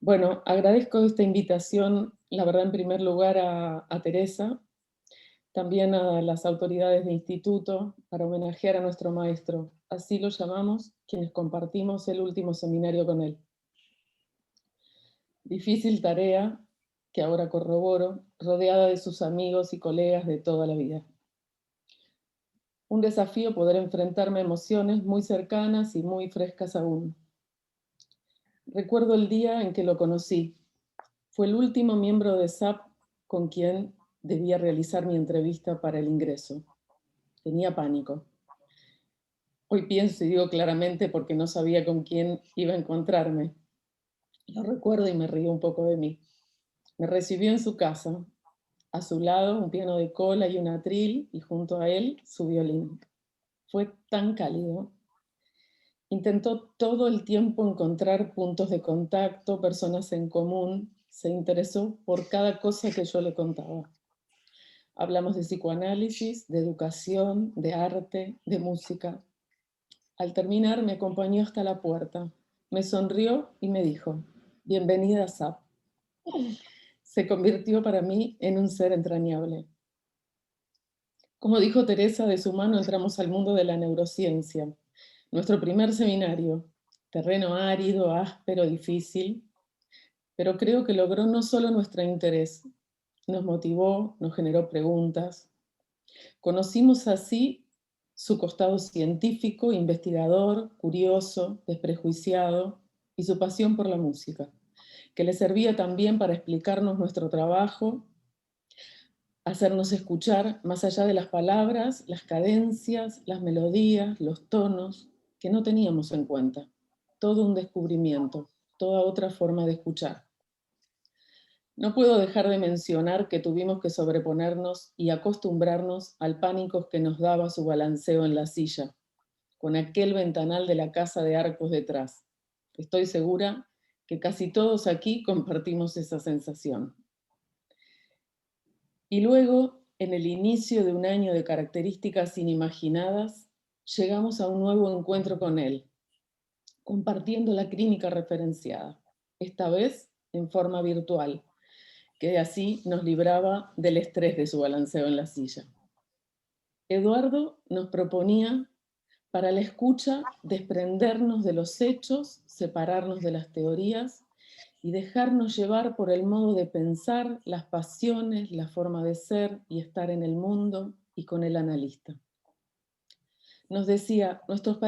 Bueno, agradezco esta invitación, la verdad, en primer lugar a Teresa, también a las autoridades de instituto, para homenajear a nuestro maestro. Así lo llamamos, quienes compartimos el último seminario con él. Difícil tarea, que ahora corroboro, rodeada de sus amigos y colegas de toda la vida. Un desafío poder enfrentarme a emociones muy cercanas y muy frescas aún. Recuerdo el día en que lo conocí. Fue el último miembro de SAP con quien debía realizar mi entrevista para el ingreso. Tenía pánico. Hoy pienso y digo claramente porque no sabía con quién iba a encontrarme. Lo recuerdo y me río un poco de mí. Me recibió en su casa. A su lado un piano de cola y un atril, y junto a él su violín. Fue tan cálido. Intentó todo el tiempo encontrar puntos de contacto, personas en común. Se interesó por cada cosa que yo le contaba. Hablamos de psicoanálisis, de educación, de arte, de música. Al terminar me acompañó hasta la puerta. Me sonrió y me dijo, bienvenida a SAP. Se convirtió para mí en un ser entrañable. Como dijo Teresa, de su mano entramos al mundo de la neurociencia. Nuestro primer seminario, terreno árido, áspero, difícil, pero creo que logró no solo nuestro interés, nos motivó, nos generó preguntas. Conocimos así su costado científico, investigador, curioso, desprejuiciado, y su pasión por la música, que le servía también para explicarnos nuestro trabajo, hacernos escuchar más allá de las palabras, las cadencias, las melodías, los tonos, que no teníamos en cuenta. Todo un descubrimiento, toda otra forma de escuchar. No puedo dejar de mencionar que tuvimos que sobreponernos y acostumbrarnos al pánico que nos daba su balanceo en la silla, con aquel ventanal de la casa de arcos detrás. Estoy segura que casi todos aquí compartimos esa sensación. Y luego, en el inicio de un año de características inimaginadas, llegamos a un nuevo encuentro con él, compartiendo la clínica referenciada, esta vez en forma virtual, que así nos libraba del estrés de su balanceo en la silla. Eduardo nos proponía, para la escucha, desprendernos de los hechos, separarnos de las teorías y dejarnos llevar por el modo de pensar, las pasiones, la forma de ser y estar en el mundo y con el analista. Nos decía, nuestros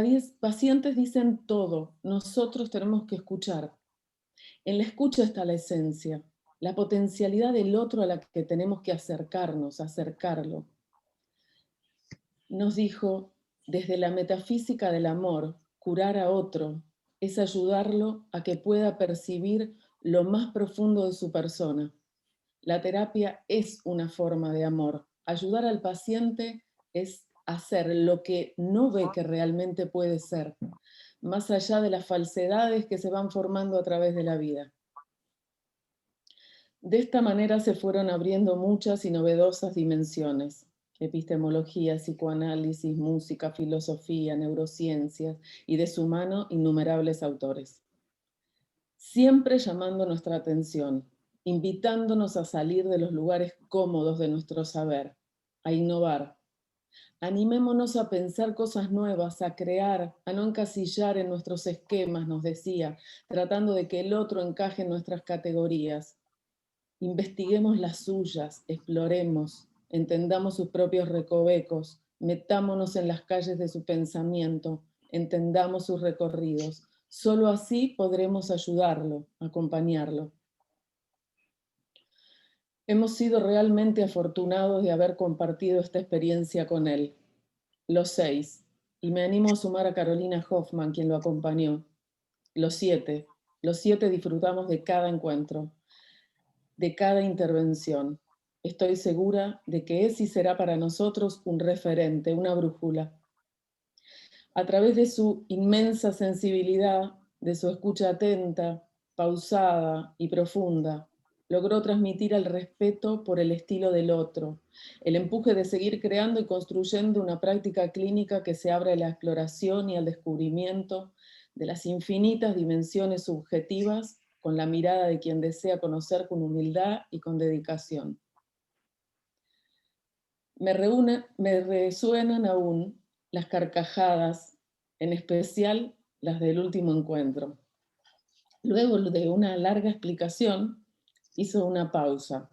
pacientes dicen todo, nosotros tenemos que escuchar. En la escucha está la esencia, la potencialidad del otro a la que tenemos que acercarnos, acercarlo. Nos dijo, desde la metafísica del amor, curar a otro es ayudarlo a que pueda percibir lo más profundo de su persona. La terapia es una forma de amor. Ayudar al paciente es hacer lo que no ve que realmente puede ser, más allá de las falsedades que se van formando a través de la vida. De esta manera se fueron abriendo muchas y novedosas dimensiones: epistemología, psicoanálisis, música, filosofía, neurociencias, y de su mano innumerables autores. Siempre llamando nuestra atención, invitándonos a salir de los lugares cómodos de nuestro saber, a innovar. Animémonos a pensar cosas nuevas, a crear, a no encasillar en nuestros esquemas, nos decía, tratando de que el otro encaje en nuestras categorías. Investiguemos las suyas, exploremos, entendamos sus propios recovecos, metámonos en las calles de su pensamiento, entendamos sus recorridos. Solo así podremos ayudarlo, acompañarlo. Hemos sido realmente afortunados de haber compartido esta experiencia con él, los 6, y me animo a sumar a Carolina Hoffman, quien lo acompañó. Los 7 disfrutamos de cada encuentro, de cada intervención. Estoy segura de que es y será para nosotros un referente, una brújula. A través de su inmensa sensibilidad, de su escucha atenta, pausada y profunda, logró transmitir el respeto por el estilo del otro, el empuje de seguir creando y construyendo una práctica clínica que se abre a la exploración y al descubrimiento de las infinitas dimensiones subjetivas con la mirada de quien desea conocer con humildad y con dedicación. Me resuenan aún las carcajadas, en especial las del último encuentro. Luego de una larga explicación, hizo una pausa,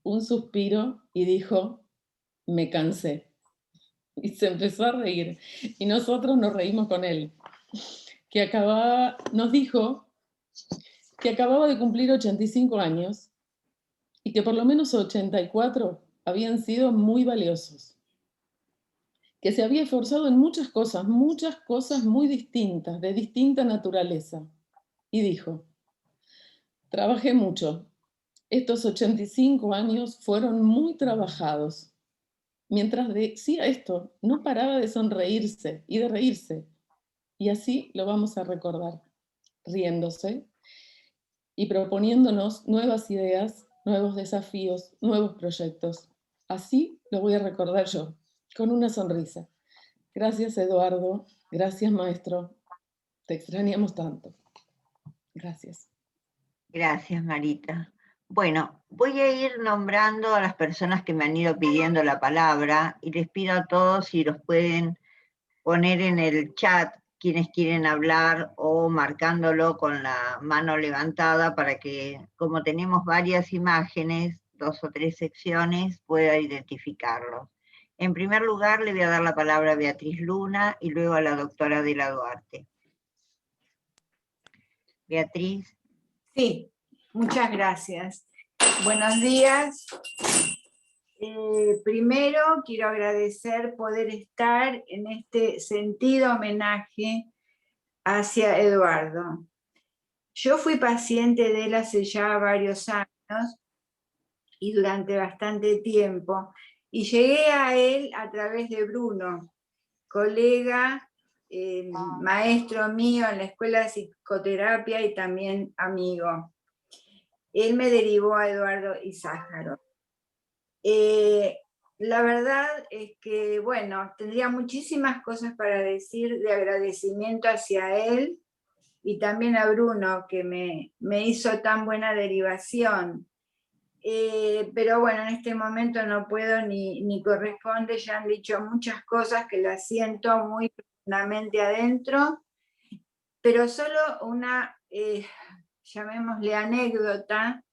un suspiro y dijo, me cansé. Y se empezó a reír, y nosotros nos reímos con él, nos dijo que acababa de cumplir 85 años y que por lo menos 84 habían sido muy valiosos, que se había esforzado en muchas cosas muy distintas, de distinta naturaleza. Y dijo, trabajé mucho. Estos 85 años fueron muy trabajados. Mientras decía esto, no paraba de sonreírse y de reírse. Y así lo vamos a recordar, riéndose y proponiéndonos nuevas ideas, nuevos desafíos, nuevos proyectos. Así lo voy a recordar yo, con una sonrisa. Gracias, Eduardo. Gracias, maestro. Te extrañamos tanto. Gracias. Gracias, Marita. Bueno, voy a ir nombrando a las personas que me han ido pidiendo la palabra y les pido a todos si los pueden poner en el chat quienes quieren hablar o marcándolo con la mano levantada para que, como tenemos varias imágenes, 2 o 3 secciones, pueda identificarlos. En primer lugar, le voy a dar la palabra a Beatriz Luna y luego a la doctora Adela Duarte. Beatriz. Sí, muchas gracias. Buenos días. Primero quiero agradecer poder estar en este sentido homenaje hacia Eduardo. Yo fui paciente de él hace ya varios años y durante bastante tiempo, y llegué a él a través de Bruno, colega, maestro mío en la escuela de psicoterapia y también amigo. Él me derivó a Eduardo Izájarov. La verdad es que, bueno, tendría muchísimas cosas para decir de agradecimiento hacia él y también a Bruno, que me hizo tan buena derivación. Pero bueno, en este momento no puedo ni corresponde, ya han dicho muchas cosas que las siento muy profundamente adentro, pero solo una llamémosle anécdota.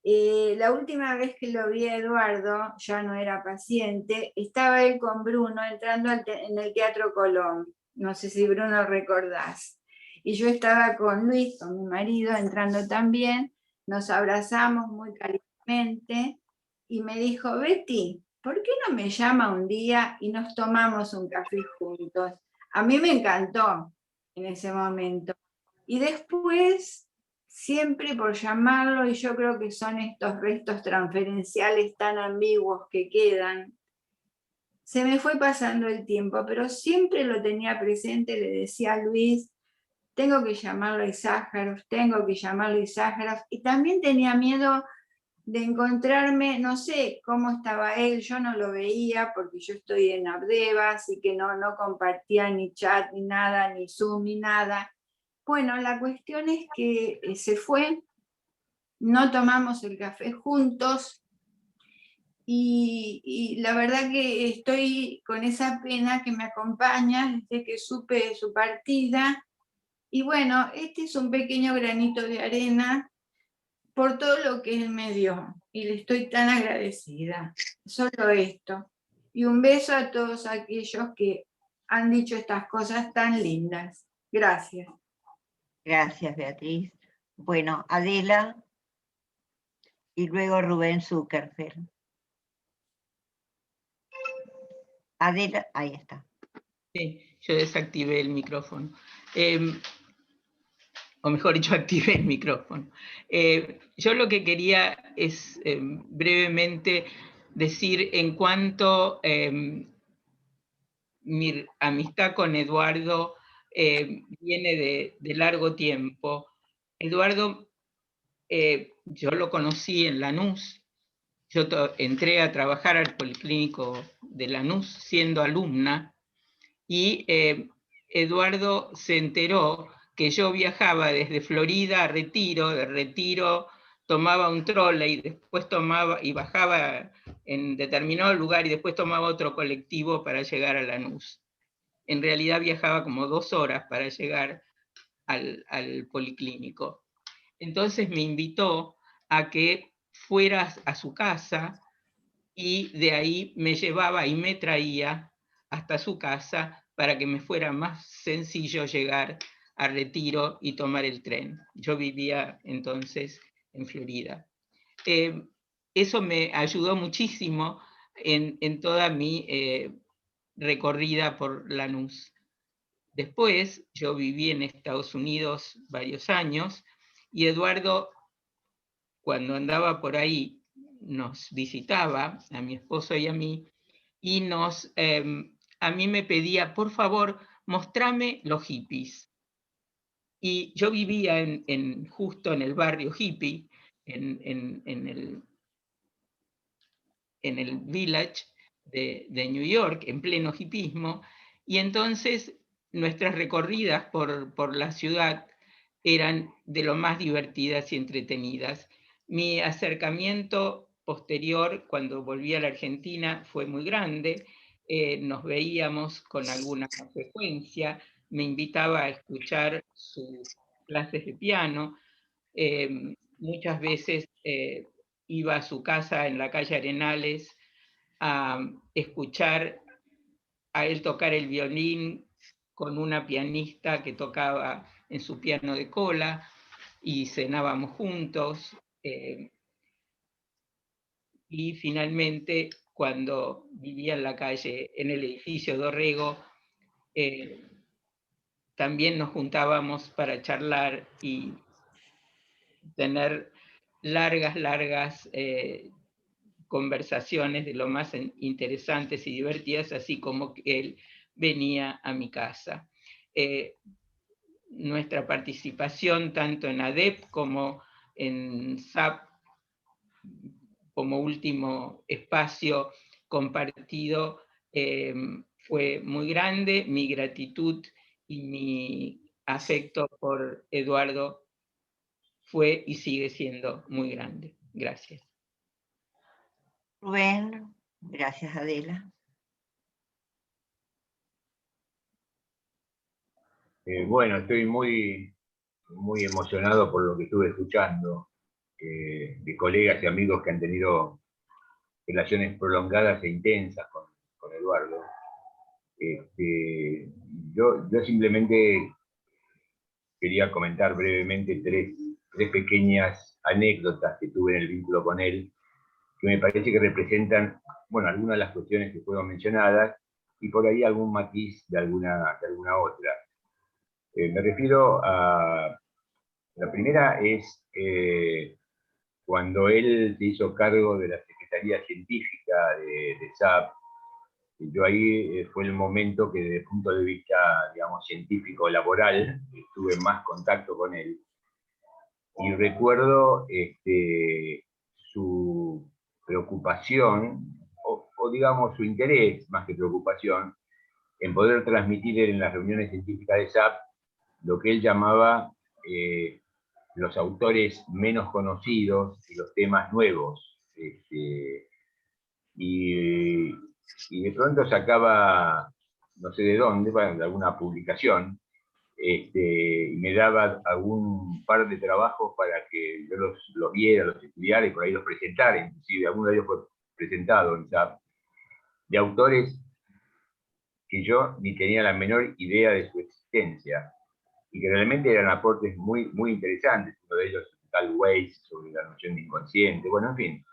La última vez que lo vi a Eduardo, ya no era paciente, estaba él con Bruno entrando en el Teatro Colón. No sé si Bruno recordás. Y yo estaba con Luis, con mi marido, entrando también. Nos abrazamos muy cariñosamente y me dijo, Betty, ¿por qué no me llama un día y nos tomamos un café juntos? A mí me encantó en ese momento. Y después, siempre por llamarlo, y yo creo que son estos restos transferenciales tan ambiguos que quedan, se me fue pasando el tiempo, pero siempre lo tenía presente, le decía a Luis, tengo que llamarlo a Isájarov, tengo que llamarlo a Isájarov, y también tenía miedo de encontrarme, no sé cómo estaba él, yo no lo veía porque yo estoy en Ardeva, así que no compartía ni chat, ni nada, ni Zoom, ni nada. Bueno, la cuestión es que se fue, no tomamos el café juntos, y la verdad que estoy con esa pena que me acompaña desde que supe su partida. Y bueno, este es un pequeño granito de arena por todo lo que él me dio. Y le estoy tan agradecida. Solo esto. Y un beso a todos aquellos que han dicho estas cosas tan lindas. Gracias. Gracias, Beatriz. Bueno, Adela y luego Rubén Zuckerfeld. Adela, ahí está. Sí, yo desactivé el micrófono. O mejor dicho, activé el micrófono. Yo lo que quería es brevemente decir en cuanto mi amistad con Eduardo viene de largo tiempo. Eduardo, yo lo conocí en Lanús. Yo entré a trabajar al Policlínico de Lanús siendo alumna, y Eduardo se enteró que yo viajaba desde Florida a Retiro, de Retiro tomaba un trolley, después tomaba y bajaba en determinado lugar y después tomaba otro colectivo para llegar a Lanús. En realidad viajaba como 2 horas para llegar al Policlínico. Entonces me invitó a que fuera a su casa, y de ahí me llevaba y me traía hasta su casa para que me fuera más sencillo llegar a Retiro y tomar el tren. Yo vivía entonces en Florida. Eso me ayudó muchísimo en toda mi recorrida por Lanús. Después yo viví en Estados Unidos varios años, y Eduardo, cuando andaba por ahí, nos visitaba, a mi esposo y a mí, y a mí me pedía, por favor, mostrame los hippies. Y yo vivía justo en el barrio hippie, en el Village de New York, en pleno hippismo, y entonces nuestras recorridas por la ciudad eran de lo más divertidas y entretenidas. Mi acercamiento posterior, cuando volví a la Argentina, fue muy grande. Nos veíamos con alguna frecuencia, me invitaba a escuchar sus clases de piano, muchas veces iba a su casa en la calle Arenales a escuchar a él tocar el violín con una pianista que tocaba en su piano de cola, y cenábamos juntos. Y finalmente, cuando vivía en la calle, en el edificio Dorrego, también nos juntábamos para charlar y tener largas conversaciones de lo más interesantes y divertidas, así como que él venía a mi casa. Nuestra participación tanto en ADEP como en SAP, como último espacio compartido, fue muy grande. Mi gratitud y mi afecto por Eduardo fue y sigue siendo muy grande. Gracias. Rubén, gracias, Adela. Bueno, estoy muy muy emocionado por lo que estuve escuchando de colegas y amigos que han tenido relaciones prolongadas e intensas con Eduardo. Yo simplemente quería comentar brevemente tres pequeñas anécdotas que tuve en el vínculo con él, que me parece que representan, bueno, algunas de las cuestiones que fueron mencionadas, y por ahí algún matiz de alguna otra. Me refiero a... La primera es cuando él se hizo cargo de la Secretaría Científica de SAP. Yo ahí fue el momento que desde el punto de vista, digamos, científico, laboral, tuve más contacto con él. Y recuerdo su preocupación, o digamos su interés, más que preocupación, en poder transmitir en las reuniones científicas de SAP lo que él llamaba los autores menos conocidos y los temas nuevos. Y de pronto sacaba, no sé de dónde, bueno, de alguna publicación, y me daba algún par de trabajos para que yo los viera, los estudiara y por ahí los presentara, inclusive alguno de ellos fue presentado en SAP, de autores que yo ni tenía la menor idea de su existencia, y que realmente eran aportes muy, muy interesantes. Uno de ellos, Tal Weiss, sobre la noción de inconsciente, bueno, en fin.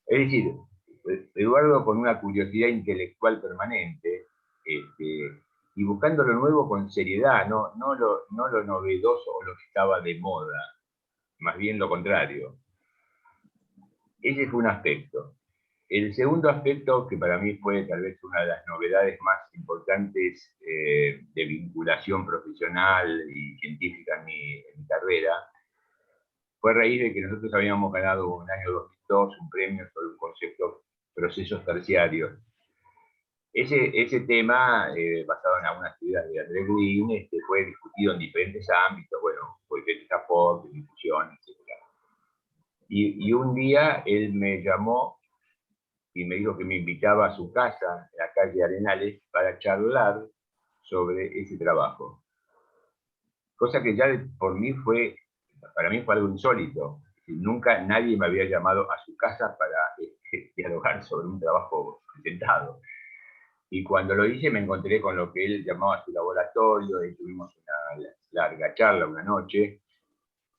Es decir, Eduardo con una curiosidad intelectual permanente, y buscando lo nuevo con seriedad, no lo novedoso o lo que estaba de moda, más bien lo contrario. Ese fue un aspecto. El segundo aspecto, que para mí fue tal vez una de las novedades más importantes de vinculación profesional y científica en mi carrera, fue a raíz de que nosotros habíamos ganado en el año 2002 un premio sobre un concepto procesos terciarios. Ese tema, basado en algunas ideas de André Green, fue discutido en diferentes ámbitos, bueno, diferentes aportes, discusiones, etc. Y un día él me llamó y me dijo que me invitaba a su casa, en la calle Arenales, para charlar sobre ese trabajo. Cosa que ya para mí fue algo insólito. Nunca nadie me había llamado a su casa para dialogar sobre un trabajo presentado. Y cuando lo hice me encontré con lo que él llamaba su laboratorio, y tuvimos una larga charla una noche,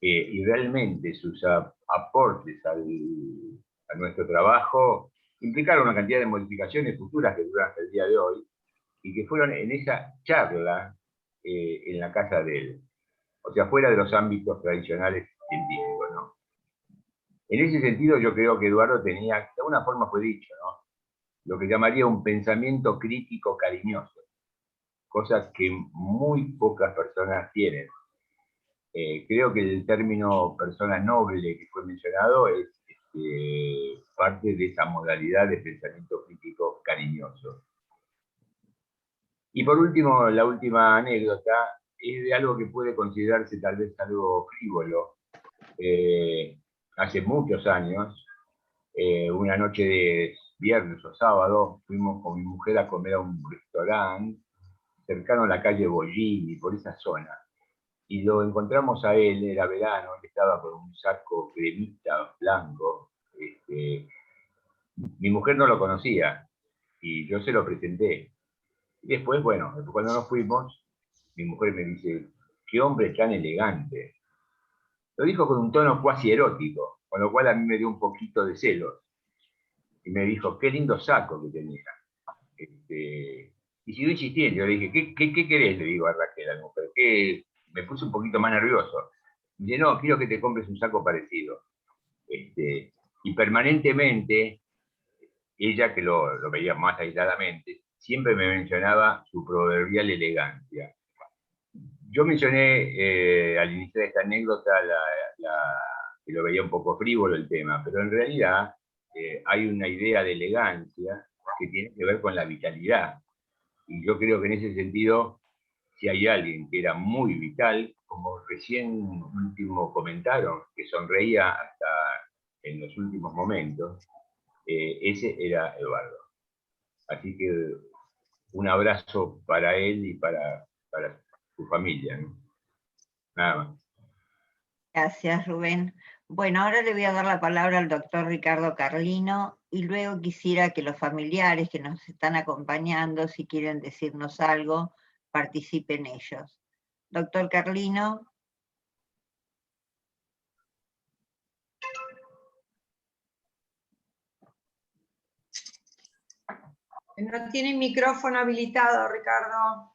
y realmente sus aportes a nuestro trabajo implicaron una cantidad de modificaciones futuras que duran hasta el día de hoy, y que fueron en esa charla en la casa de él. O sea, fuera de los ámbitos tradicionales científicos, ¿no? En ese sentido, yo creo que Eduardo tenía, de alguna forma fue dicho, ¿no?, lo que llamaría un pensamiento crítico cariñoso, cosas que muy pocas personas tienen. Creo que el término persona noble que fue mencionado es parte de esa modalidad de pensamiento crítico cariñoso. Y por último, la última anécdota es de algo que puede considerarse tal vez algo frívolo. Hace muchos años, una noche de viernes o sábado, fuimos con mi mujer a comer a un restaurante cercano a la calle Bollini, por esa zona. Y lo encontramos a él, era verano, él estaba con un saco cremita blanco. Mi mujer no lo conocía, y yo se lo presenté. Y después, bueno, cuando nos fuimos, mi mujer me dice, qué hombre tan elegante. Lo dijo con un tono cuasi erótico, con lo cual a mí me dio un poquito de celos. Y me dijo, qué lindo saco que tenía. Y siguió insistiendo, yo le dije, ¿qué querés? Le digo a Raquel, a la mujer, que me puse un poquito más nervioso. Y dice, no, quiero que te compres un saco parecido. Y permanentemente, ella, que lo veía más aisladamente, siempre me mencionaba su proverbial elegancia. Yo mencioné al iniciar esta anécdota que lo veía un poco frívolo el tema, pero en realidad hay una idea de elegancia que tiene que ver con la vitalidad. Y yo creo que en ese sentido, si hay alguien que era muy vital, como recién último comentaron, que sonreía hasta en los últimos momentos, ese era Eduardo. Así que un abrazo para él y para su familia, ¿no? Nada más. Gracias, Rubén. Bueno, ahora le voy a dar la palabra al doctor Ricardo Carlino y luego quisiera que los familiares que nos están acompañando, si quieren decirnos algo, participen ellos. Doctor Carlino. No tiene micrófono habilitado, Ricardo.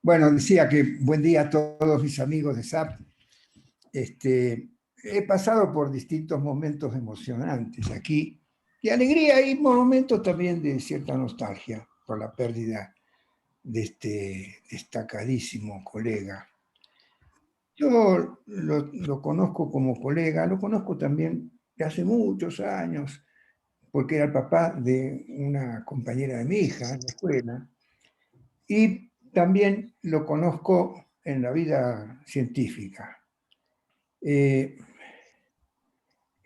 Bueno, decía que buen día a todos mis amigos de SAP. He pasado por distintos momentos emocionantes aquí, de alegría y momentos también de cierta nostalgia por la pérdida de este destacadísimo colega. Yo lo conozco como colega, lo conozco también de hace muchos años, porque era el papá de una compañera de mi hija en la escuela, y también lo conozco en la vida científica.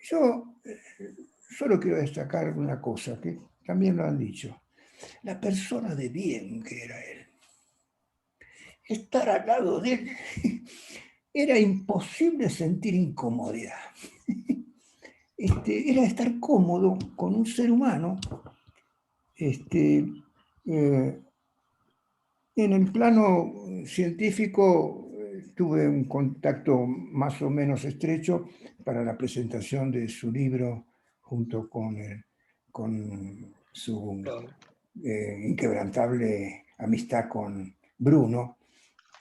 Yo solo quiero destacar una cosa, que también lo han dicho. La persona de bien que era él. Estar al lado de él era imposible sentir incomodidad. Era estar cómodo con un ser humano. En el plano científico tuve un contacto más o menos estrecho para la presentación de su libro junto con su inquebrantable amistad con Bruno.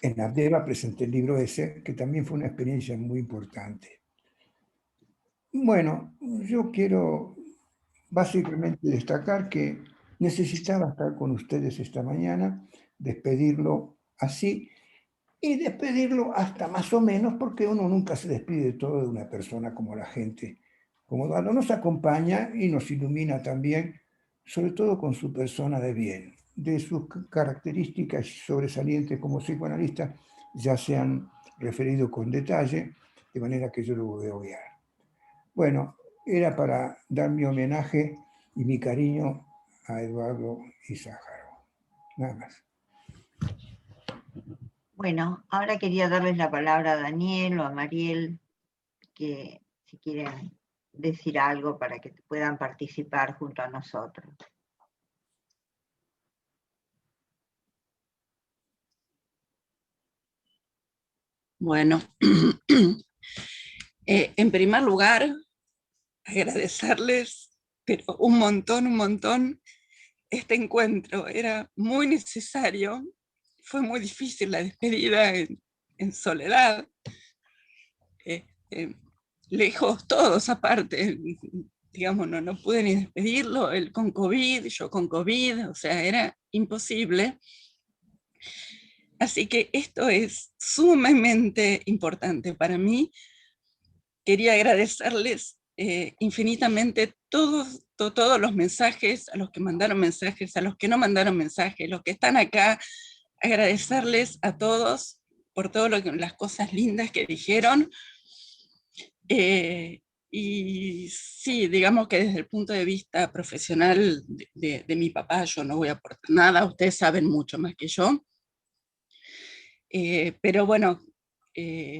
En Abdeva presenté el libro ese, que también fue una experiencia muy importante. Bueno, yo quiero básicamente destacar que necesitaba estar con ustedes esta mañana, despedirlo así, y despedirlo hasta más o menos, porque uno nunca se despide de todo de una persona como la gente. Como Eduardo nos acompaña y nos ilumina también, sobre todo con su persona de bien. De sus características sobresalientes como psicoanalista ya se han referido con detalle, de manera que yo lo voy a obviar. Bueno, era para dar mi homenaje y mi cariño a Eduardo Izájarov. Nada más. Bueno, ahora quería darles la palabra a Daniel o a Mariel, que si quieren decir algo para que puedan participar junto a nosotros. Bueno, en primer lugar, agradecerles, pero un montón, este encuentro. Era muy necesario, fue muy difícil la despedida en soledad, lejos todos aparte, digamos, no pude ni despedirlo, él con COVID, yo con COVID, o sea, era imposible. Así que esto es sumamente importante para mí. Quería agradecerles infinitamente todos los mensajes, a los que mandaron mensajes, a los que no mandaron mensajes, los que están acá, agradecerles a todos por todas las cosas lindas que dijeron. Y sí, digamos que desde el punto de vista profesional de mi papá yo no voy a aportar nada, ustedes saben mucho más que yo. Pero bueno,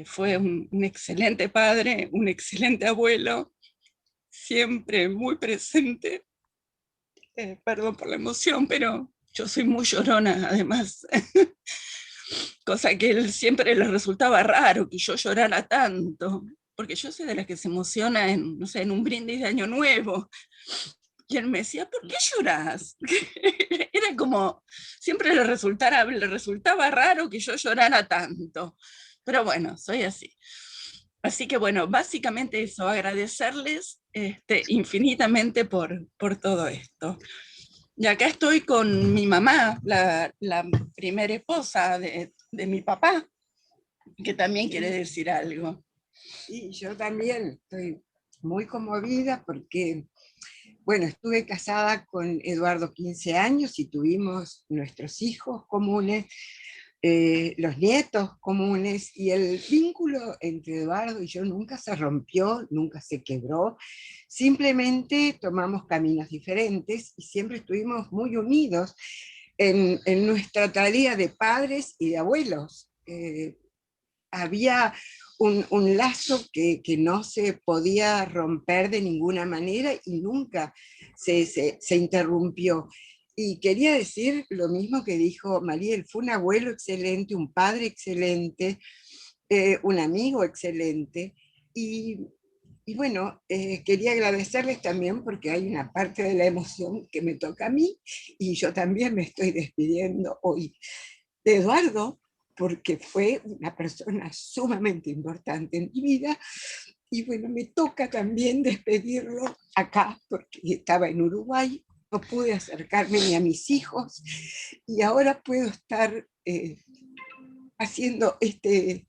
fue un excelente padre, un excelente abuelo, siempre muy presente. Perdón por la emoción, pero yo soy muy llorona, además. Cosa que él siempre le resultaba raro que yo llorara tanto, porque yo soy de las que se emociona no sé, en un brindis de Año Nuevo. Y él me decía, ¿por qué llorás? Era como, siempre le resultaba raro que yo llorara tanto. Pero bueno, soy así. Así que bueno, básicamente eso, agradecerles infinitamente por todo esto. Y acá estoy con mi mamá, la primera esposa de mi papá, que también quiere decir algo. Y yo también estoy muy conmovida porque, bueno, estuve casada con Eduardo 15 años y tuvimos nuestros hijos comunes, los nietos comunes, y el vínculo entre Eduardo y yo nunca se rompió, nunca se quebró, simplemente tomamos caminos diferentes y siempre estuvimos muy unidos en nuestra tarea de padres y de abuelos. había un lazo que no se podía romper de ninguna manera y nunca se interrumpió. Y quería decir lo mismo que dijo Mariel, fue un abuelo excelente, un padre excelente, un amigo excelente. Y bueno, quería agradecerles también porque hay una parte de la emoción que me toca a mí y yo también me estoy despidiendo hoy de Eduardo porque fue una persona sumamente importante en mi vida y bueno, me toca también despedirlo acá porque estaba en Uruguay, no pude acercarme ni a mis hijos y ahora puedo estar haciendo este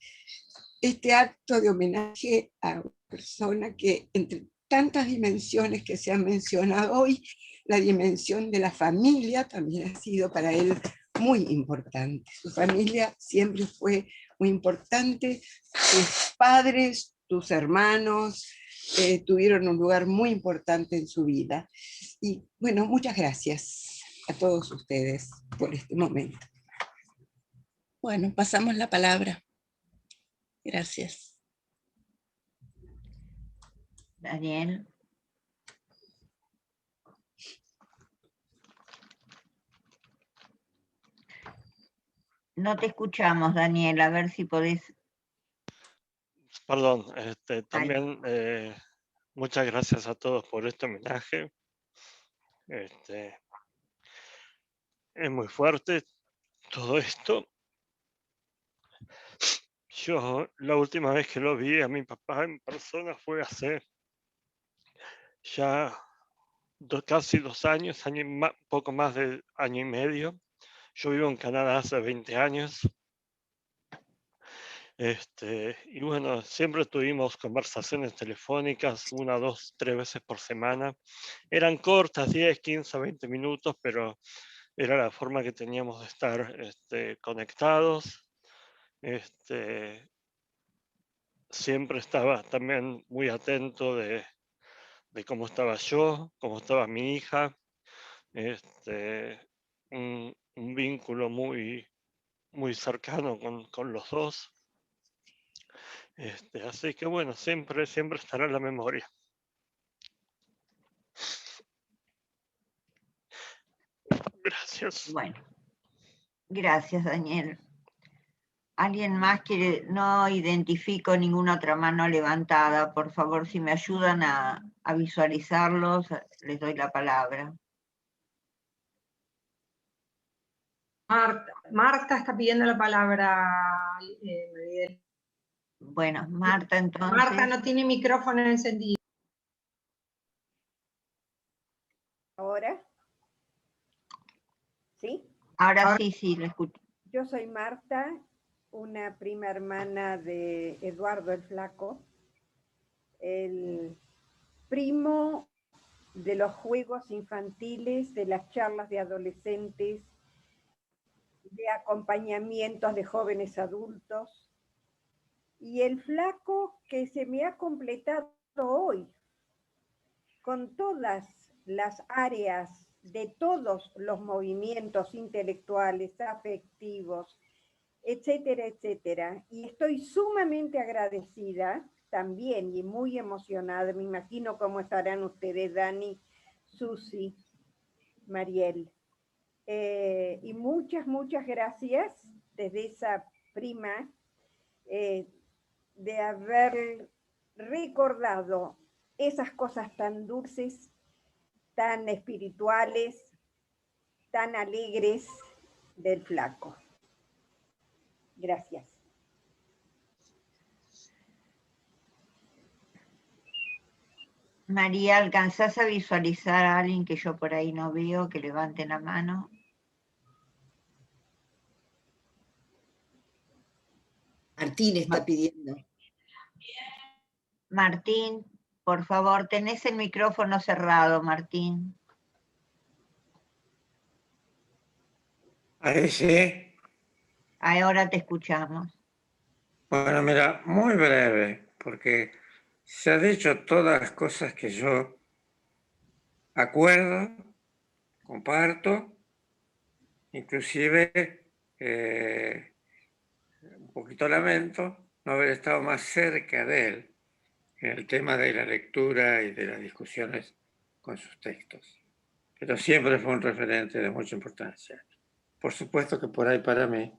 acto de homenaje a una persona que entre tantas dimensiones que se han mencionado hoy, la dimensión de la familia también ha sido para él muy importante. Su familia siempre fue muy importante, tus padres, tus hermanos, tuvieron un lugar muy importante en su vida. Y bueno, muchas gracias a todos ustedes por este momento. Bueno, pasamos la palabra. Gracias. Daniel. No te escuchamos, Daniel, a ver si podés. Perdón, también muchas gracias a todos por este homenaje. Es muy fuerte todo esto. Yo la última vez que lo vi a mi papá en persona fue hace ya casi 2 años, poco más de año y medio. Yo vivo en Canadá hace 20 años. Y bueno, siempre tuvimos conversaciones telefónicas 1, 2, 3 veces por semana. Eran cortas, 10, 15, 20 minutos, pero era la forma que teníamos de estar conectados. Siempre estaba también muy atento de cómo estaba yo, cómo estaba mi hija. Un vínculo muy, muy cercano con los dos. Así que bueno, siempre estará en la memoria. Gracias. Bueno, gracias, Daniel. ¿Alguien más quiere? No identifico ninguna otra mano levantada. Por favor, si me ayudan a visualizarlos, les doy la palabra. Marta está pidiendo la palabra, Mariel. Bueno, Marta, entonces. Marta no tiene micrófono encendido. ¿Ahora? ¿Sí? Ahora sí, lo escucho. Yo soy Marta, una prima hermana de Eduardo el Flaco, el primo de los juegos infantiles, de las charlas de adolescentes, de acompañamientos de jóvenes adultos, y el Flaco que se me ha completado hoy, con todas las áreas de todos los movimientos intelectuales, afectivos, etcétera, etcétera. Y estoy sumamente agradecida también y muy emocionada. Me imagino cómo estarán ustedes, Dani, Susi, Mariel. Y muchas gracias desde esa prima de haber recordado esas cosas tan dulces, tan espirituales, tan alegres del Flaco. Gracias. María, ¿alcanzás a visualizar a alguien que yo por ahí no veo, que levante la mano? Martín está pidiendo. Martín, por favor, tenés el micrófono cerrado, Martín. Ahí sí. Ahora te escuchamos. Bueno, mira, muy breve, porque se ha dicho todas las cosas que yo acuerdo, comparto, inclusive un poquito lamento no haber estado más cerca de él en el tema de la lectura y de las discusiones con sus textos. Pero siempre fue un referente de mucha importancia. Por supuesto que por ahí para mí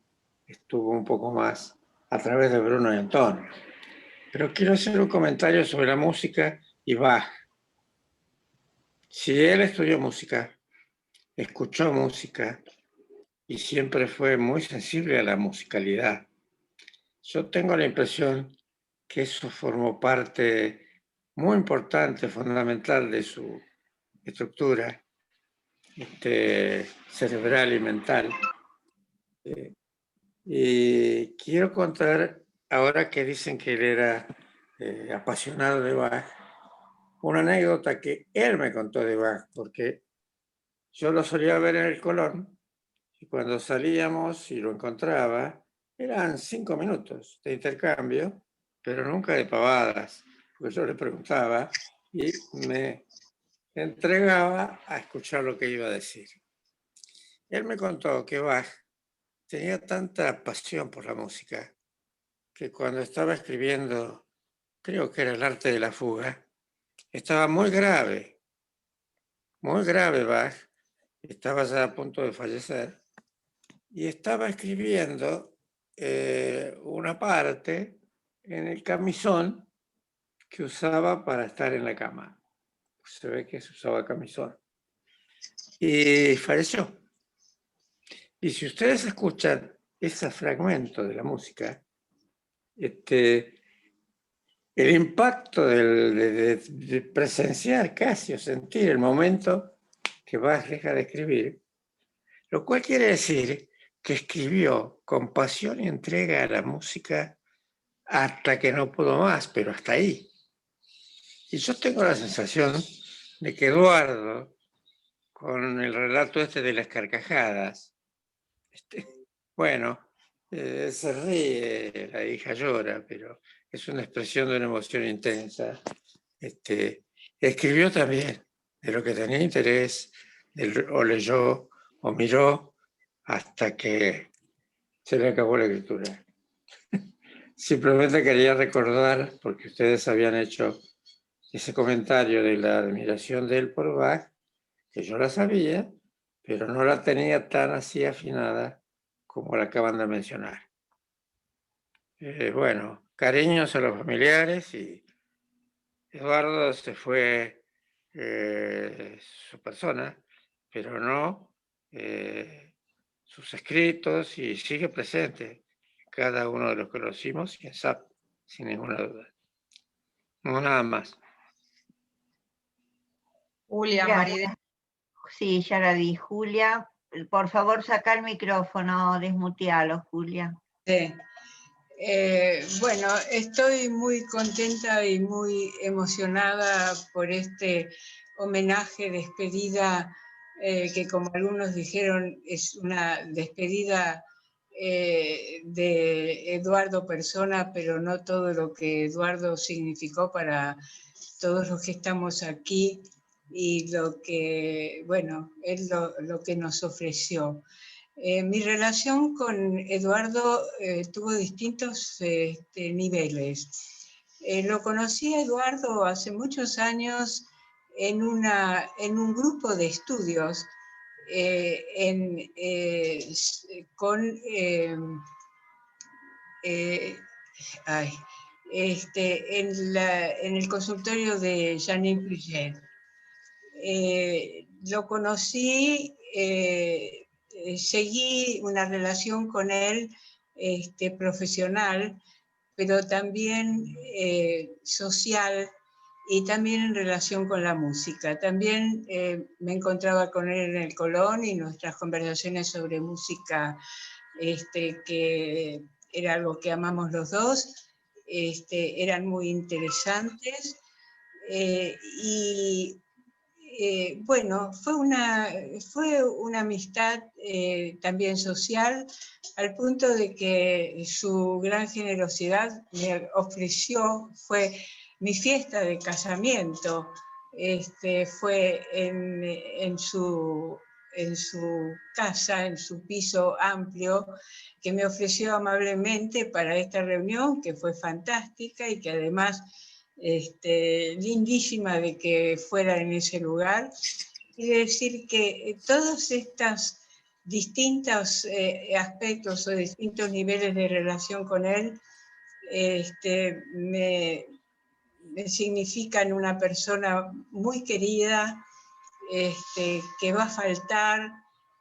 estuvo un poco más a través de Bruno y Antonio. Pero quiero hacer un comentario sobre la música y Bach. Si él estudió música, escuchó música y siempre fue muy sensible a la musicalidad, yo tengo la impresión que eso formó parte muy importante, fundamental de su estructura cerebral y mental. Y quiero contar, ahora que dicen que él era apasionado de Bach, una anécdota que él me contó de Bach, porque yo lo solía ver en el Colón, y cuando salíamos y lo encontraba, eran 5 minutos de intercambio, pero nunca de pavadas, porque yo le preguntaba y me entregaba a escuchar lo que iba a decir. Él me contó que Bach tenía tanta pasión por la música que cuando estaba escribiendo, creo que era el arte de la fuga, estaba muy grave Bach, estaba ya a punto de fallecer, y estaba escribiendo una parte en el camisón que usaba para estar en la cama. Se ve que se usaba camisón. Y falleció. Y si ustedes escuchan ese fragmento de la música, el impacto de presenciar casi o sentir el momento que Bach deja de escribir, lo cual quiere decir que escribió con pasión y entrega a la música hasta que no pudo más, pero hasta ahí. Y yo tengo la sensación de que Eduardo, con el relato de las carcajadas, se ríe, la hija llora, pero es una expresión de una emoción intensa. Escribió también de lo que tenía interés, o leyó, o miró, hasta que se le acabó la escritura. Simplemente quería recordar, porque ustedes habían hecho ese comentario de la admiración de él por Bach, que yo la sabía, pero no la tenía tan así afinada como la acaban de mencionar. Cariños a los familiares, y Eduardo se fue su persona, pero no sus escritos, y sigue presente cada uno de los que conocimos y en SAP, sin ninguna duda. No, nada más. Julia, María. Sí, ya la di. Julia, por favor, saca el micrófono, desmutealo, Julia. Sí. Estoy muy contenta y muy emocionada por este homenaje, despedida, que como algunos dijeron, es una despedida de Eduardo persona, pero no todo lo que Eduardo significó para todos los que estamos aquí y lo que, él lo que nos ofreció. Mi relación con Eduardo tuvo distintos niveles. Lo conocí a Eduardo hace muchos años en un grupo de estudios en el consultorio de Janine Puget. Lo conocí, seguí una relación con él profesional, pero también social, y también en relación con la música. También me encontraba con él en el Colón, y nuestras conversaciones sobre música, que era algo que amamos los dos, eran muy interesantes. Fue una amistad también social, al punto de que su gran generosidad me ofreció, fue mi fiesta de casamiento, fue en su en su casa, en su piso amplio, que me ofreció amablemente para esta reunión, que fue fantástica y que además lindísima de que fuera en ese lugar. Y decir que todos estos distintos aspectos o distintos niveles de relación con él me significan una persona muy querida, que va a faltar,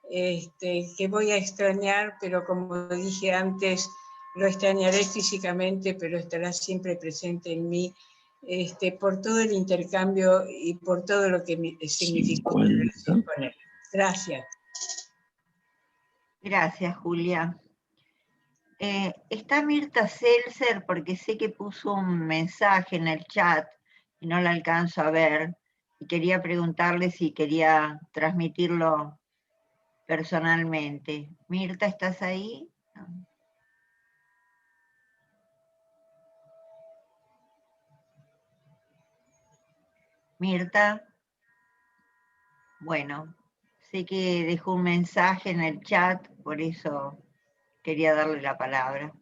que voy a extrañar, pero como dije antes, lo extrañaré físicamente, pero estará siempre presente en mí, por todo el intercambio y por todo lo que significó mi relación con él. Gracias. Gracias, Julia. Está Mirta Seltzer, porque sé que puso un mensaje en el chat y no la alcanzo a ver, y quería preguntarle si quería transmitirlo personalmente. Mirta, ¿estás ahí? No. Mirta. Bueno, sé que dejó un mensaje en el chat, por eso quería darle la palabra.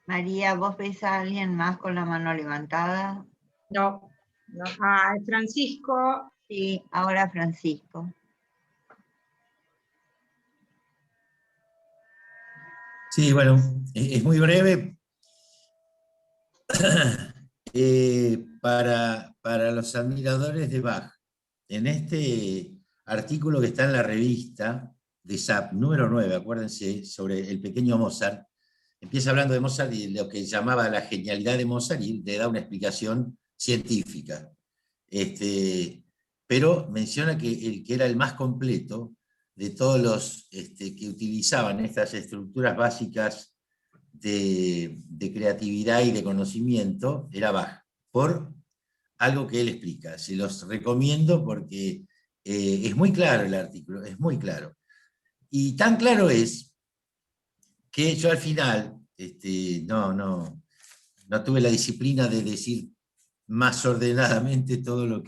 María, ¿vos ves a alguien más con la mano levantada? No, no. Ah, Francisco. Sí, ahora Francisco. Sí, bueno, es muy breve. Para los admiradores de Bach, en este artículo que está en la revista de SAP, número 9, acuérdense, sobre el pequeño Mozart, empieza hablando de Mozart y lo que llamaba la genialidad de Mozart y le da una explicación científica. Pero menciona que el que era el más completo de todos los que utilizaban estas estructuras básicas de creatividad y de conocimiento era Bach, por algo que él explica. Se los recomiendo porque es muy claro el artículo, es muy claro. Y tan claro es que yo al final no tuve la disciplina de decir más ordenadamente todo lo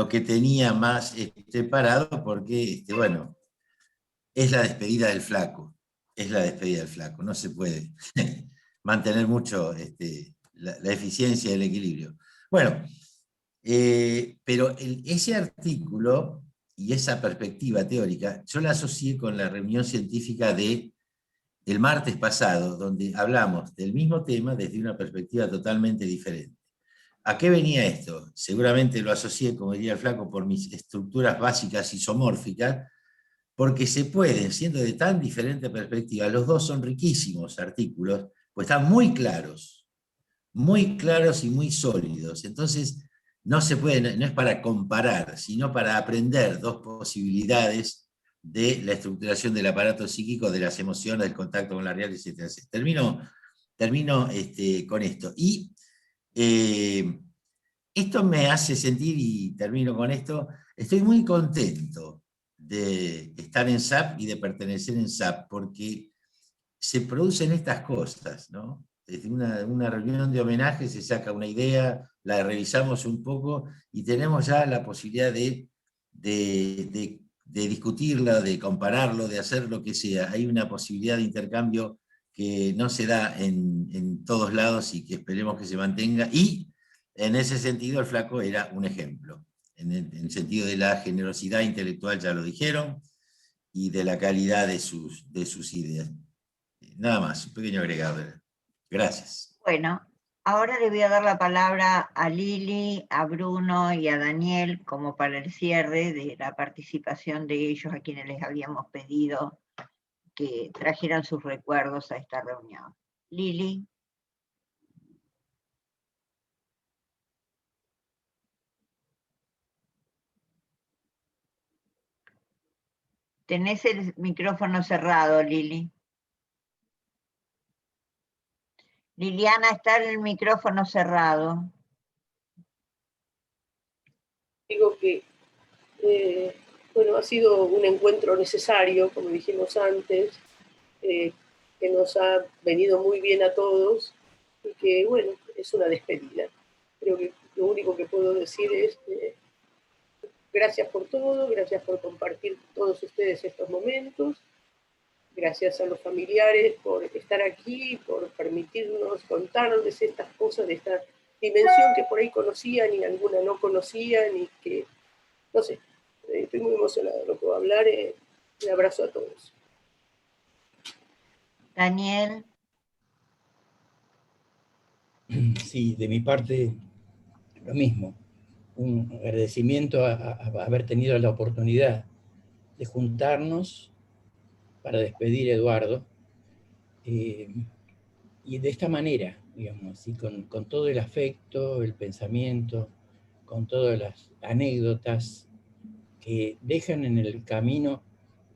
que tenía más parado, porque, bueno, es la despedida del flaco. Es la despedida del flaco. No se puede mantener mucho la eficiencia y el equilibrio. Bueno, pero ese artículo y esa perspectiva teórica, yo la asocié con la reunión científica del martes pasado, donde hablamos del mismo tema desde una perspectiva totalmente diferente. ¿A qué venía esto? Seguramente lo asocié, como diría el flaco, por mis estructuras básicas isomórficas, porque se pueden, siendo de tan diferente perspectiva, los dos son riquísimos artículos, pues están muy claros y muy sólidos. Entonces, no se puede, no es para comparar, sino para aprender dos posibilidades de la estructuración del aparato psíquico, de las emociones, del contacto con la realidad, etc. Termino con esto. Y esto me hace sentir, y termino con esto, estoy muy contento de estar en SAP y de pertenecer en SAP, porque se producen estas cosas, ¿no? Desde una reunión de homenaje se saca una idea, la revisamos un poco y tenemos ya la posibilidad de discutirla, de compararlo, de hacer lo que sea. Hay una posibilidad de intercambio que no se da en todos lados y que esperemos que se mantenga. Y en ese sentido el flaco era un ejemplo, en el sentido de la generosidad intelectual, ya lo dijeron, y de la calidad de sus ideas. Nada más, un pequeño agregado. Gracias. Bueno, ahora le voy a dar la palabra a Lili, a Bruno y a Daniel como para el cierre de la participación de ellos, a quienes les habíamos pedido que trajeran sus recuerdos a esta reunión. Lili. Tenés el micrófono cerrado, Lili. Liliana, está el micrófono cerrado. Digo que bueno, ha sido un encuentro necesario, como dijimos antes, que nos ha venido muy bien a todos y que, bueno, es una despedida. Creo que lo único que puedo decir es gracias por todo, gracias por compartir todos ustedes estos momentos, gracias a los familiares por estar aquí, por permitirnos contarles estas cosas de esta dimensión que por ahí conocían y alguna no conocían y que, no sé, estoy muy emocionada, no puedo hablar, un abrazo a todos. Daniel. Sí, de mi parte, lo mismo. Un agradecimiento a haber tenido la oportunidad de juntarnos para despedir a Eduardo. Y de esta manera, digamos, así, con todo el afecto, el pensamiento, con todas las anécdotas que dejan en el camino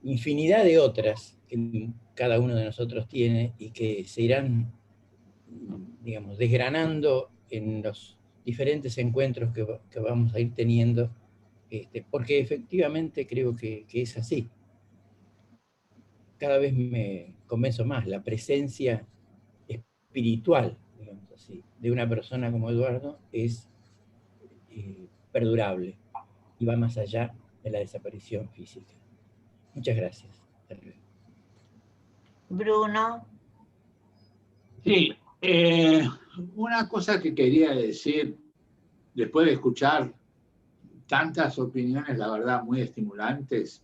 infinidad de otras que cada uno de nosotros tiene y que se irán, digamos, desgranando en los diferentes encuentros que vamos a ir teniendo, porque efectivamente creo que es así. Cada vez me convenzo más, la presencia espiritual, digamos así, de una persona como Eduardo es perdurable y va más allá de la desaparición física. Muchas gracias. Bruno. Sí, una cosa que quería decir, después de escuchar tantas opiniones, la verdad, muy estimulantes,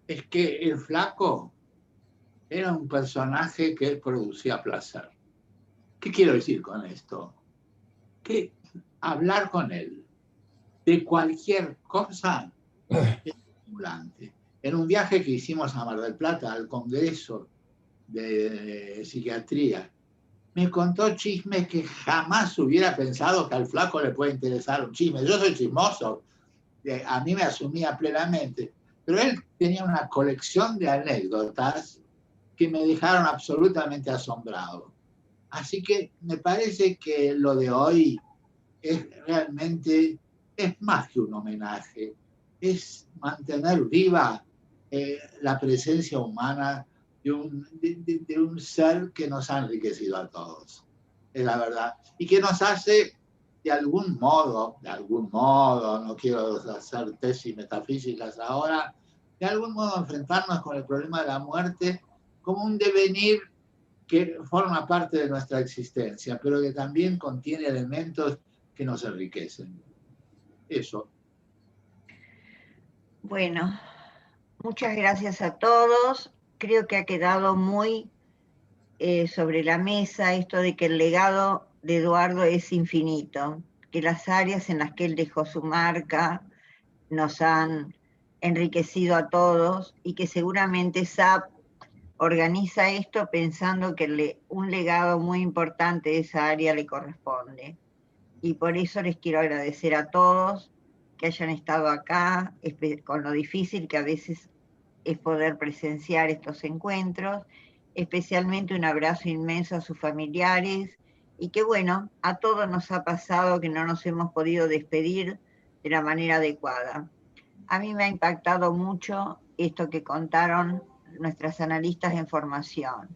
es que el flaco era un personaje que producía placer. ¿Qué quiero decir con esto? Que hablar con él de cualquier cosa es estimulante. En un viaje que hicimos a Mar del Plata, al Congreso de Psiquiatría, me contó chismes que jamás hubiera pensado que al flaco le puede interesar un chisme. Yo soy chismoso, a mí me asumía plenamente, pero él tenía una colección de anécdotas que me dejaron absolutamente asombrado. Así que me parece que lo de hoy es realmente, es más que un homenaje, es mantener viva la presencia humana de un ser que nos ha enriquecido a todos, es la verdad, y que nos hace de algún modo, no quiero hacer tesis metafísicas ahora, de algún modo enfrentarnos con el problema de la muerte como un devenir que forma parte de nuestra existencia, pero que también contiene elementos que nos enriquecen. Eso. Bueno, muchas gracias a todos. Creo que ha quedado muy sobre la mesa esto de que el legado de Eduardo es infinito, que las áreas en las que él dejó su marca nos han enriquecido a todos y que seguramente SAP organiza esto pensando que un legado muy importante de esa área le corresponde. Y por eso les quiero agradecer a todos que hayan estado acá, con lo difícil que a veces es poder presenciar estos encuentros, especialmente un abrazo inmenso a sus familiares, y que bueno, a todos nos ha pasado que no nos hemos podido despedir de la manera adecuada. A mí me ha impactado mucho esto que contaron nuestras analistas de formación,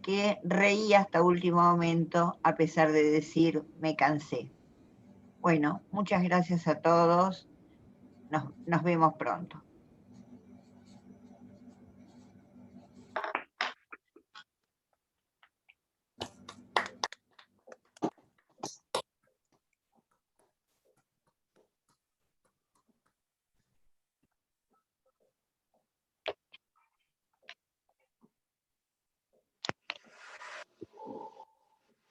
que reí hasta último momento a pesar de decir me cansé. Bueno, muchas gracias a todos. Nos vemos pronto.